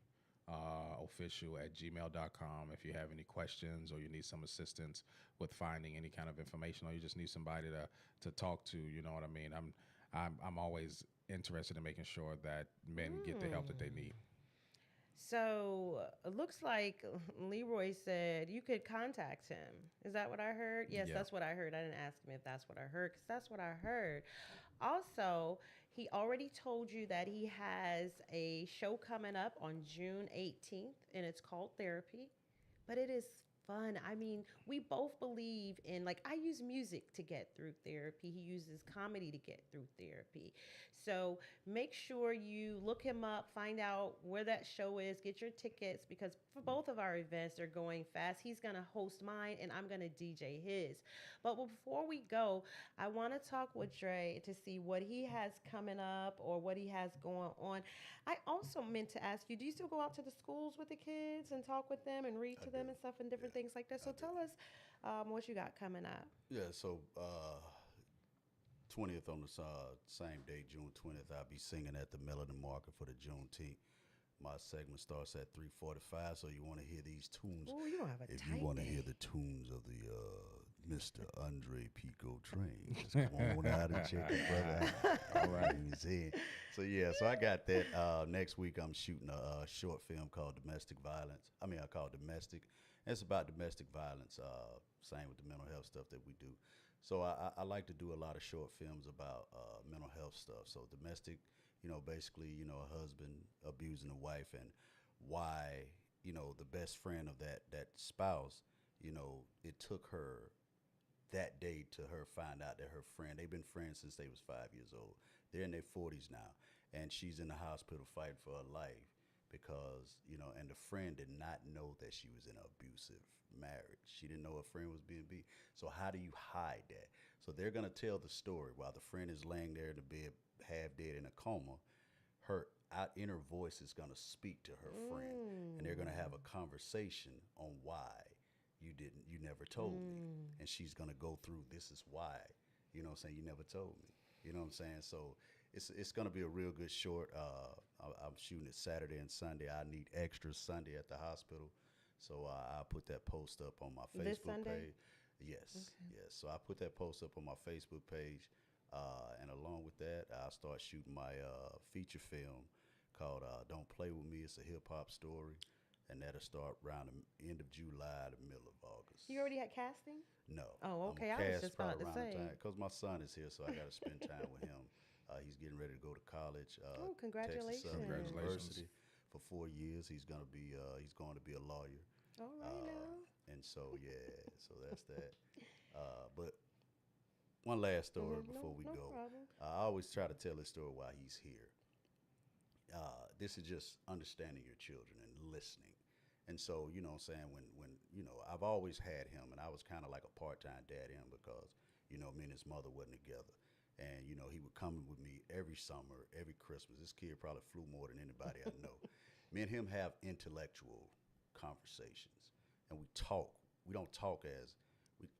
official at gmail.com. If you have any questions or you need some assistance with finding any kind of information or you just need somebody to talk to, you know what I mean? I'm always interested in making sure that men get the help that they need. So it looks like Leroy said you could contact him. Is that what I heard? Yes, Yeah. that's what I heard. I didn't ask him if that's what I heard because that's what I heard. Also, he already told you that he has a show coming up on June 18th and it's called Therapy, but it is fun. I mean, we both believe in, like, I use music to get through therapy. He uses comedy to get through therapy. So make sure you look him up, find out where that show is, get your tickets because for both of our events, they're going fast. He's going to host mine and I'm going to DJ his. But before we go, I want to talk with Dre to see what he has coming up or what he has going on. I also meant to ask you, do you still go out to the schools with the kids and talk with them and read to them and stuff and different things like that? So tell us what you got coming up. Yeah, so 20th on the same day, June 20th, I'll be singing at the Melanin Market for the Juneteenth. My segment starts at 3:45, so you want to hear these tunes. Oh, you don't have a If tight you want to day. hear the tunes of the Mr. Andre Pico Train, just come on out and check it, brother. All right, you see. So yeah, so I got that. Next week, I'm shooting a short film called Domestic Violence. I call it Domestic. It's about domestic violence. Same with the mental health stuff that we do. So I like to do a lot of short films about mental health stuff. So domestic, basically, a husband abusing a wife and why, the best friend of that spouse, it took her that day to her find out that her friend, they've been friends since they was 5 years old. They're in their 40s now, and she's in the hospital fighting for her life because, and the friend did not know that she was in an abusive marriage. She didn't know her friend was being beat. So how do you hide that? So they're going to tell the story while the friend is laying there in the bed, half dead in a coma. Her inner voice is going to speak to her friend, and they're going to have a conversation on why you never told me. And she's going to go through, this is why, what I'm saying, you never told me. You know what I'm saying? So it's going to be a real good short. I'm shooting it Saturday and Sunday. I need extras Sunday at the hospital. So I put that post up on my This Facebook Sunday? page. Yes, Okay. yes. So I put that post up on my Facebook page, and along with that, I start shooting my feature film called "Don't Play with Me." It's a hip hop story, and that'll start around the end of July, the middle of August. You already had casting? No, Oh, I'm okay. I gonna was cast just about probably to around the say. time because my son is here, so I got to spend time with him. He's getting ready to go to college, Oh, Texas Southern congratulations. Congratulations. University, for 4 years. He's going to be a lawyer, All right uh, now. and so yeah, so that's that. But one last story No, before we no go. problem. I always try to tell this story while he's here. This is just understanding your children and listening. And so, you know what I'm saying, when I've always had him and I was kind of like a part-time dad to him because, me and his mother wasn't together. And, he would come with me every summer, every Christmas. This kid probably flew more than anybody I know. Me and him have intellectual conversations and we talk. We don't talk as,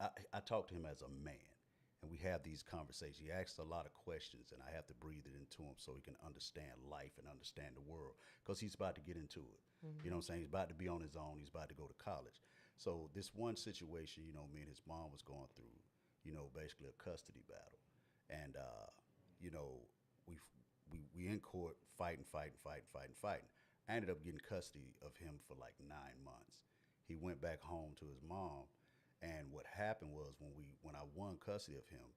I talk to him as a man and we have these conversations. He asks a lot of questions, and I have to breathe it into him so he can understand life and understand the world because he's about to get into it. You know what I'm saying? He's about to be on his own. He's about to go to college. So this one situation, me and his mom was going through, basically a custody battle, and you know, we we in court fighting. I ended up getting custody of him for like 9 months. He went back home to his mom, and what happened was when I won custody of him,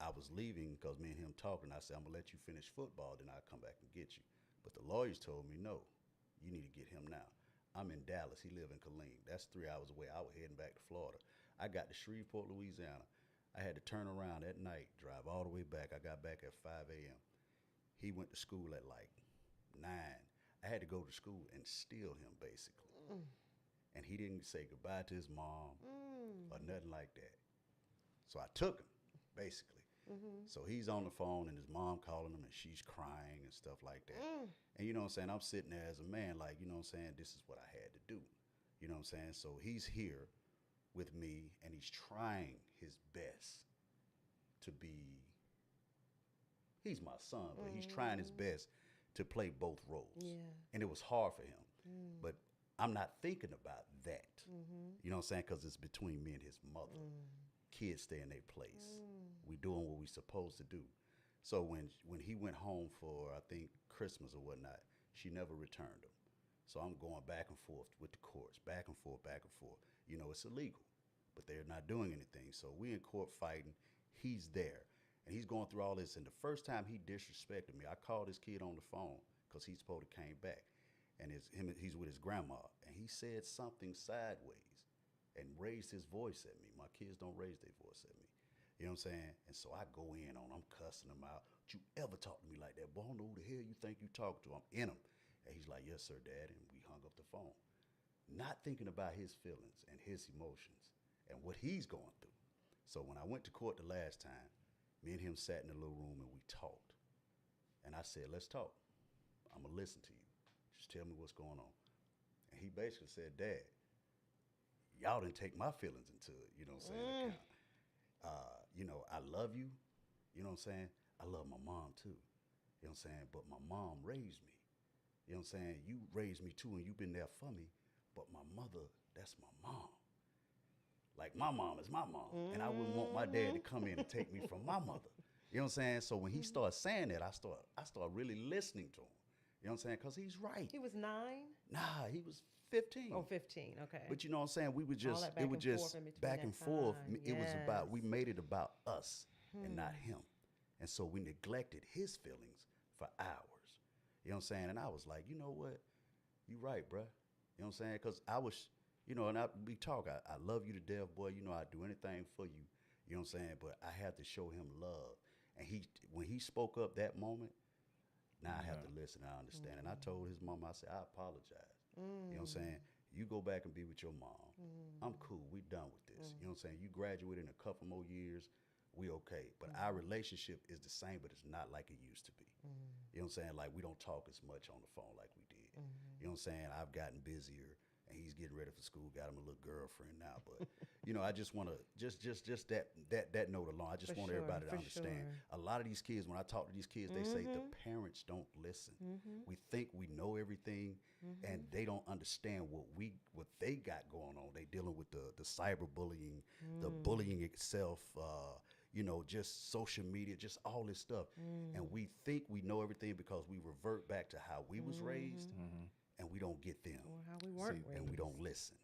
I was leaving because me and him talking. I said, I'm gonna let you finish football, then I'll come back and get you. But the lawyers told me, no, you need to get him now. I'm in Dallas. He live in Killeen. That's 3 hours away. I was heading back to Florida. I got to Shreveport, Louisiana. I had to turn around at night, drive all the way back. I got back at 5 a.m. He went to school at like 9. I had to go to school and steal him, basically. And he didn't say goodbye to his mom or nothing like that. So I took him, basically. So he's on the phone and his mom calling him and she's crying and stuff like that. And you know what I'm saying? I'm sitting there as a man, like, you know what I'm saying? This is what I had to do. You know what I'm saying? So he's here with me and he's trying his best to be, he's my son, but he's trying his best to play both roles. Yeah. And it was hard for him. But I'm not thinking about that. You know what I'm saying? Because it's between me and his mother. Kids stay in their place. We doing what we supposed to do. So when he went home for, I think, Christmas or whatnot, she never returned him. So I'm going back and forth with the courts, back and forth, back and forth. It's illegal, but they're not doing anything. So we in court fighting. He's there, and he's going through all this. And the first time he disrespected me, I called this kid on the phone because he's supposed to came back, and he's with his grandma, and he said something sideways and raised his voice at me. My kids don't raise their voice at me. You know what I'm saying? And so I go in on him, I'm cussing him out. Don't you ever talk to me like that, boy. I don't know who the hell you think you talking to. I'm in him. And he's like, yes, sir, Dad. And we hung up the phone. Not thinking about his feelings and his emotions and what he's going through. So when I went to court the last time, me and him sat in a little room and we talked. And I said, let's talk. I'm going to listen to you. Just tell me what's going on. And he basically said, Dad, y'all didn't take my feelings into it. You know what I'm saying? I love you. You know what I'm saying? I love my mom too. You know what I'm saying? But my mom raised me. You know what I'm saying? You raised me too and you've been there for me. But my mother, that's my mom. Like my mom is my mom. And I wouldn't want my dad to come in and take me from my mother. You know what I'm saying? So when he started saying that, I start really listening to him. You know what I'm saying? Because he's right. He was 9? Nah, he was 15. Oh, 15. Okay. But you know what I'm saying? We would just, that back it would and forth just in between back that and forth. time. It was about, we Yes. made it about us and not him. And so we neglected his feelings for hours. You know what I'm saying? And I was like, you know what? You right, bruh. You know what I'm saying? Because I was, we talk, I love you to death, boy. I'd do anything for you. You know what I'm saying? But I had to show him love. And when he spoke up that moment, now I have to listen. I understand. And I told his mom, I said, I apologize. You know what I'm saying? You go back and be with your mom. I'm cool. We done with this. You know what I'm saying? You graduate in a couple more years, we okay. But our relationship is the same, but it's not like it used to be. You know what I'm saying? Like we don't talk as much on the phone like we did. You know what I'm saying? I've gotten busier and he's getting ready for school, got him a little girlfriend now. But I just want to just that note alone. I just For want sure, everybody to for understand. sure. A lot of these kids, when I talk to these kids, they say the parents don't listen. We think we know everything, and they don't understand what they got going on. They dealing with the cyberbullying, the bullying itself. Just social media, just all this stuff, and we think we know everything because we revert back to how we was raised, and we don't get them, Or how we weren't See, raised. and we don't listen.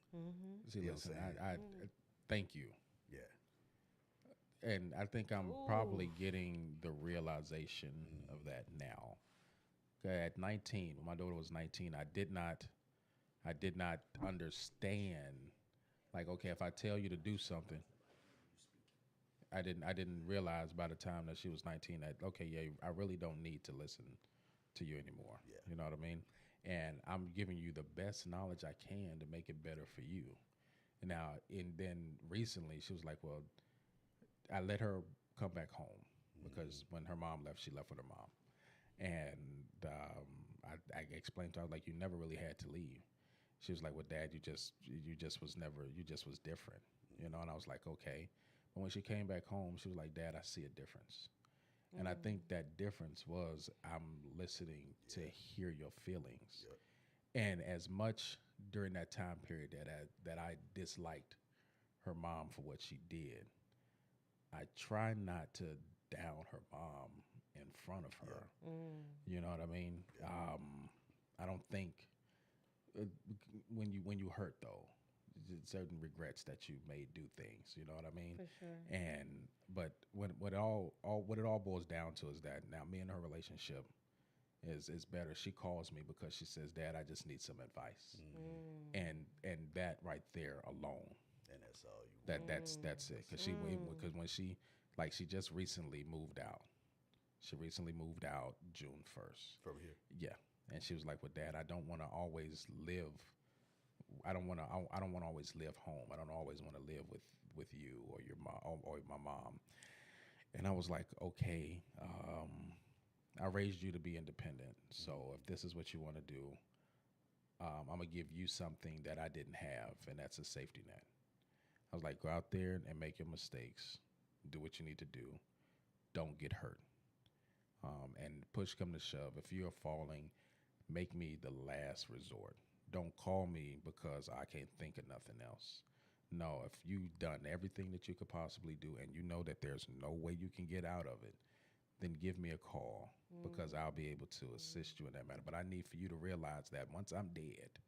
See, You know listen, what I'm I thank you. Yeah. And I think I'm probably getting the realization of that now. 'Kay, at 19, when my daughter was 19, I did not understand. Like, okay, if I tell you to do something, I didn't realize by the time that she was 19 that okay, yeah, I really don't need to listen to you anymore. Yeah. You know what I mean? And I'm giving you the best knowledge I can to make it better for you. Now, and then recently she was like, well, I let her come back home because when her mom left, she left with her mom. And I explained to her, like, you never really had to leave. She was like, well, Dad, you just was different, And I was like, okay. But when she came back home, she was like, Dad, I see a difference. And I think that difference was I'm listening to hear your feelings. And as much during that time period that I disliked her mom for what she did, I try not to down her mom in front of her. You know what I mean? I don't think when you hurt though, certain regrets that you may do things. You know what I mean? For sure. And but what it all boils down to is that now me and her relationship is better. She calls me because she says, Dad, I just need some advice. And that right there alone. And that's all you want. That's it. Because when she just recently moved out. She recently moved out June 1st. From here. Yeah. And she was like, well, Dad, I don't want to always live. I don't want to always live home. I don't always want to live with you or your mom or my mom. And I was like, okay, I raised you to be independent. So if this is what you want to do, I'm going to give you something that I didn't have, and that's a safety net. I was like, go out there and make your mistakes. Do what you need to do. Don't get hurt. And push come to shove. If you're falling, make me the last resort. Don't call me because I can't think of nothing else. No, if you've done everything that you could possibly do and you know that there's no way you can get out of it, then give me a call because I'll be able to assist you in that matter. But I need for you to realize that once I'm dead,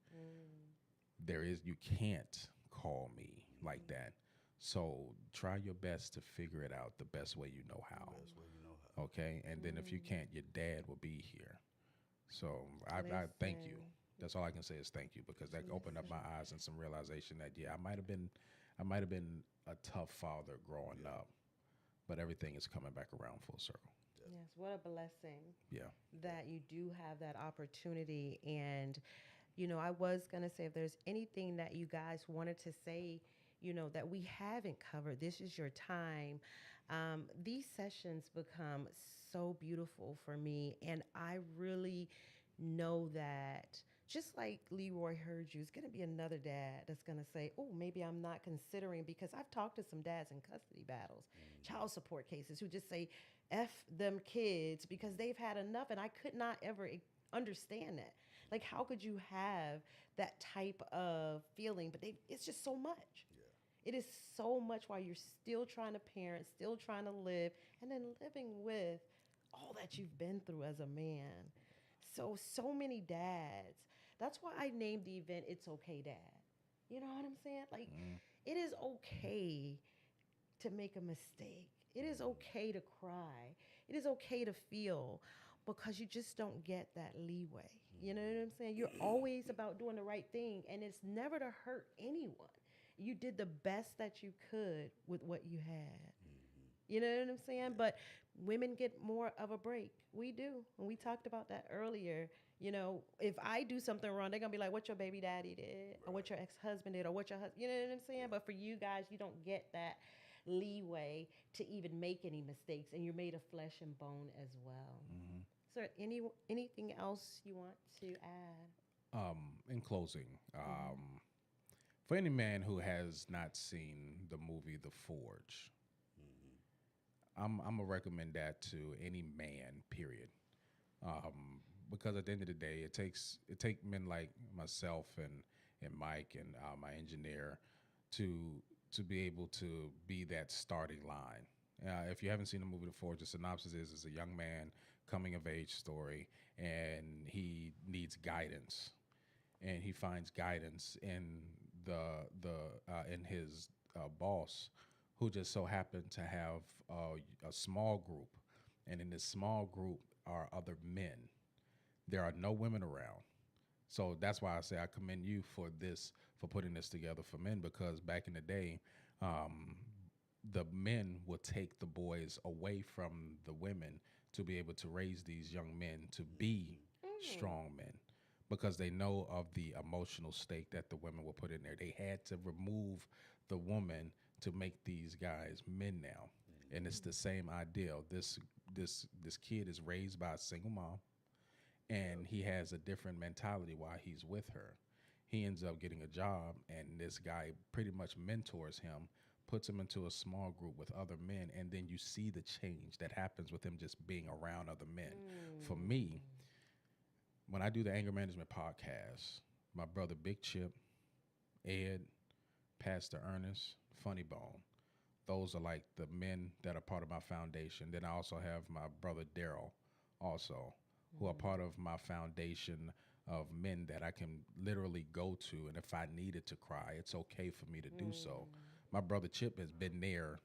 you can't call me like that. So try your best to figure it out the best way you know how. Best way you know how. Okay? And then if you can't, your dad will be here. So I thank you. That's all I can say is thank you because that opened up my eyes and some realization that I might have been a tough father growing up, but everything is coming back around full circle. Yes, what a blessing. Yeah. That you do have that opportunity. And, I was going to say, if there's anything that you guys wanted to say, that we haven't covered, this is your time. These sessions become so beautiful for me. And I really know that just like Leroy heard you, it's going to be another dad that's going to say, oh, maybe I'm not considering, because I've talked to some dads in custody battles, child support cases, who just say, F them kids because they've had enough. And I could not ever understand that. Like, how could you have that type of feeling? But it's just so much. Yeah. It is so much while you're still trying to parent, still trying to live, and then living with all that you've been through as a man. So many dads. That's why I named the event It's Okay, Dad. You know what I'm saying? Like, it is okay to make a mistake. It is okay to cry. It is okay to feel, because you just don't get that leeway. You know what I'm saying? You're always about doing the right thing, and it's never to hurt anyone. You did the best that you could with what you had. You know what I'm saying? Yeah. But women get more of a break. We do. And we talked about that earlier. If I do something wrong, they're going to be like, what your baby daddy did, or what your ex-husband did, or what your husband, you know what I'm saying? But for you guys, you don't get that leeway to even make any mistakes, and you're made of flesh and bone as well. Is there anything else you want to add? In closing, For any man who has not seen the movie The Forge, I'm gonna recommend that to any man. Period. Because at the end of the day, it take men like myself and Mike and my engineer to be able to be that starting line. If you haven't seen the movie The Forge, the synopsis is it's a young man coming of age story, and he needs guidance, and he finds guidance in in his boss, who just so happened to have a small group, and in this small group are other men. There are no women around. So that's why I say I commend you for this, for putting this together for men, because back in the day, um, the men would take the boys away from the women to be able to raise these young men to be strong men, because they know of the emotional stake that the women will put in there. They had to remove the woman to make these guys men now. And it's the same ideal. This kid is raised by a single mom, and he has a different mentality while he's with her. He ends up getting a job, and this guy pretty much mentors him, puts him into a small group with other men, and then you see the change that happens with him just being around other men. For me, when I do the anger management podcast, my brother Big Chip, Ed, Pastor Ernest, Funny Bone, those are like the men that are part of my foundation. Then I also have my brother Daryl, also, who are part of my foundation of men that I can literally go to, and if I needed to cry, it's okay for me to do so. My brother Chip has been there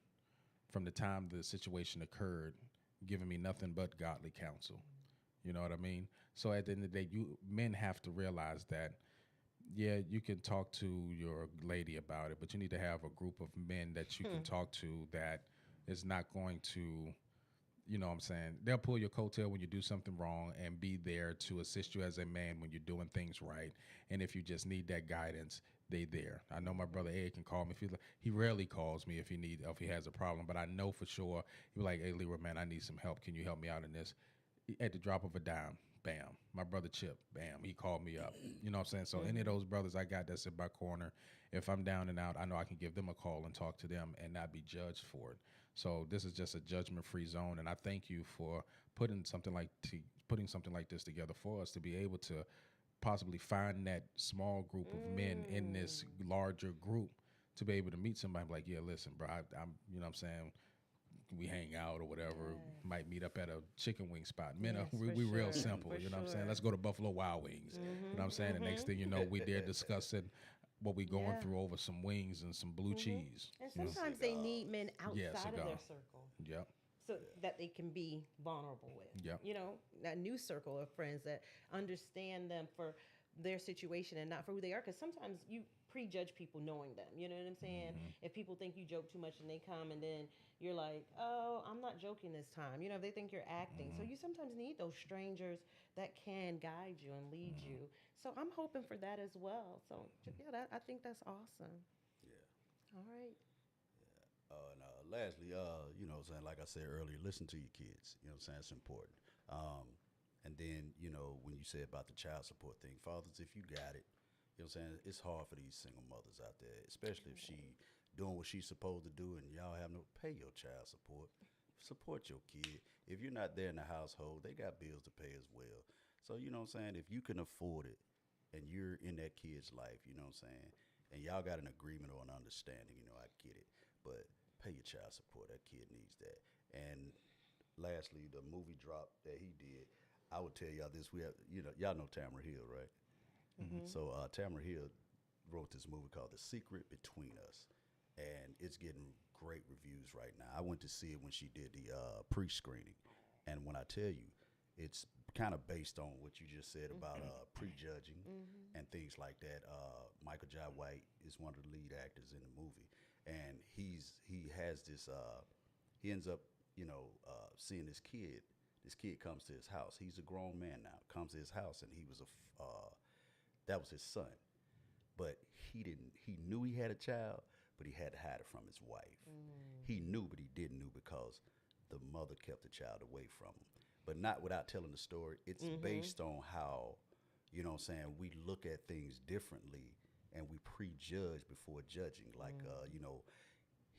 from the time the situation occurred, giving me nothing but godly counsel. You know what I mean? So at the end of the day, you men have to realize that, yeah, you can talk to your lady about it, but you need to have a group of men that you can talk to that is not going to, you know what I'm saying? They'll pull your coattail when you do something wrong and be there to assist you as a man when you're doing things right. And if you just need that guidance, they there. I know my brother Ed can call me. He rarely calls me if if he has a problem, but I know for sure he'll be like, "Hey, Leroy, man, I need some help. Can you help me out in this?" At the drop of a dime, bam. My brother Chip, bam, he called me up. You know what I'm saying? So any of those brothers I got that's in my corner, if I'm down and out, I know I can give them a call and talk to them and not be judged for it. So this is just a judgment-free zone, and I thank you for putting something like this together for us to be able to possibly find that small group of men in this larger group to be able to meet somebody like, yeah, listen, bro, I'm, you know what I'm saying, we hang out or whatever, might meet up at a chicken wing spot. Men, Yes, we for real sure, simple, for you know what I'm saying? sure. Let's go to Buffalo Wild Wings. You know what I'm saying? The next thing you know, we there discussing what we going Yeah. through over some wings and some blue cheese. And You know? sometimes they need men Yeah, outside of cigar. their circle Yep, so that they can be vulnerable with. yep. You know, that new circle of friends that understand them for their situation and not for who they are. Because sometimes you prejudge people knowing them. You know what I'm saying? If people think you joke too much and they come and then you're like, oh, I'm not joking this time. You know, they think you're acting. So you sometimes need those strangers that can guide you and lead you. So I'm hoping for that as well. So yeah, I think that's awesome. Yeah. All right. And lastly, you know what I'm saying, like I said earlier, listen to your kids. You know what I'm saying? It's important. And then, you know, when you said about the child support thing, fathers, if you got it, you know what I'm saying, it's hard for these single mothers out there, especially if she doing what she's supposed to do and y'all have no pay your child support. Support your kid. If you're not there in the household, they got bills to pay as well. So, you know what I'm saying, if you can afford it and you're in that kid's life, you know what I'm saying, and y'all got an agreement or an understanding, you know, I get it. But pay your child support. That kid needs that. And lastly, the movie drop that he did, I would tell y'all this. We have, you know, y'all know Tamara Hill, right? So Tamara Hill wrote this movie called The Secret Between Us, and it's getting great reviews right now. I went to see it when she did the pre-screening, and when I tell you, it's kind of based on what you just said about prejudging and things like that. Michael Jai White is one of the lead actors in the movie, and he has this. He ends up, you know, seeing this kid. This kid comes to his house. He's a grown man now. Comes to his house, and he was that was his son. But he didn't. He knew he had a child, but he had to hide it from his wife. He knew, but he didn't know because the mother kept the child away from him. But not without telling the story. It's based on how, you know what I'm saying, we look at things differently and we prejudge before judging. Like,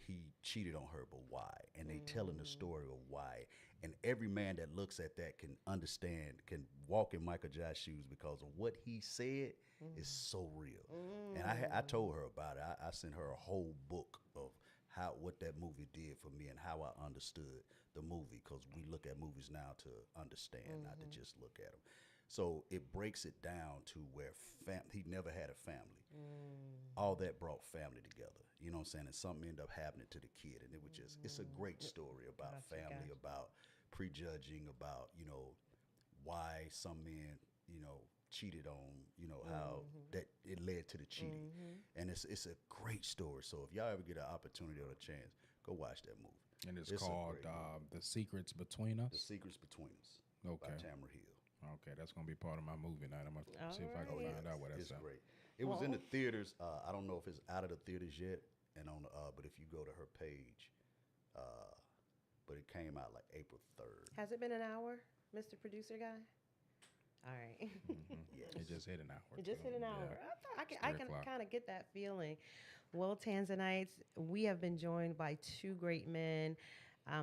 he cheated on her, but why? And they telling the story of why. And every man that looks at that can understand, can walk in Michael Jai's shoes because of what he said is so real. And I told her about it. I sent her a whole book of what that movie did for me and how I understood the movie, because we look at movies now to understand, not to just look at them. So it breaks it down to where he never had a family. All that brought family together. You know what I'm saying? And something ended up happening to the kid. And it was just, it's a great story about family, about prejudging, about, why some men, cheated on, how that it led to the cheating. And it's a great story. So if y'all ever get an opportunity or a chance, go watch that movie. And it's called The Secrets Between Us? The Secrets Between Us by Tamara Hill. Okay, that's going to be part of my movie night. I'm going to see if I can find out what that's It's great. It was in the theaters. I don't know if it's out of the theaters yet, and but if you go to her page, but it came out like April 3rd. Has it been an hour, Mr. Producer Guy? All right. Yes. It just hit an hour. It just hit an hour. Yeah. I can kind of get that feeling. Well, Tanzanites, we have been joined by two great men.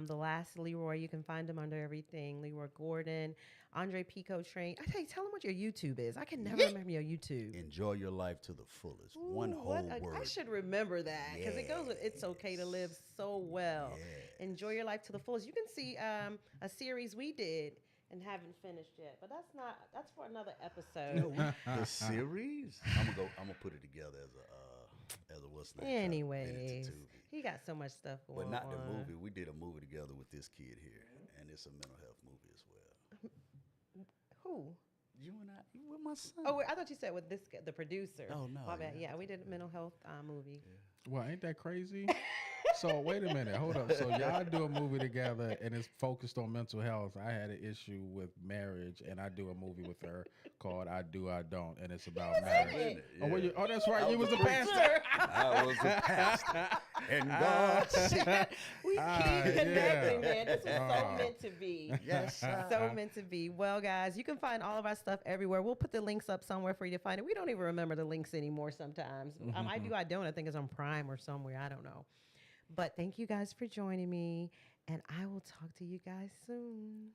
The last Leroy, you can find him under everything. Leroy Gordon, Andre Pico Train. Tell him what your YouTube is. I can never remember your YouTube. Enjoy your life to the fullest. Ooh, One whole word. I should remember that because it goes with "It's Okay to Live" so well. Yes. Enjoy your life to the fullest. You can see a series we did and haven't finished yet, but that's for another episode. The series? I'm gonna put it together as a what's name? Anyways, he got so much stuff going on. But not the movie. We did a movie together with this kid here, and it's a mental health movie as well. Who? You and I, you with my son. Oh, I thought you said with this guy, the producer. Oh, no, My bad. yeah. Yeah, we did a mental health movie. Well, ain't that crazy? So wait a minute, hold up. So y'all do a movie together, and it's focused on mental health. I had an issue with marriage, and I do a movie with her called "I Do, I Don't," and it's about marriage. Yeah. Oh, that's right. You was the pastor. I was the pastor. And God said, We keep connecting, man. This was so meant to be. yes, So meant to be. Well, guys, you can find all of our stuff everywhere. We'll put the links up somewhere for you to find it. We don't even remember the links anymore sometimes. I do, I don't. I think it's on Prime or somewhere. I don't know. But thank you guys for joining me, and I will talk to you guys soon.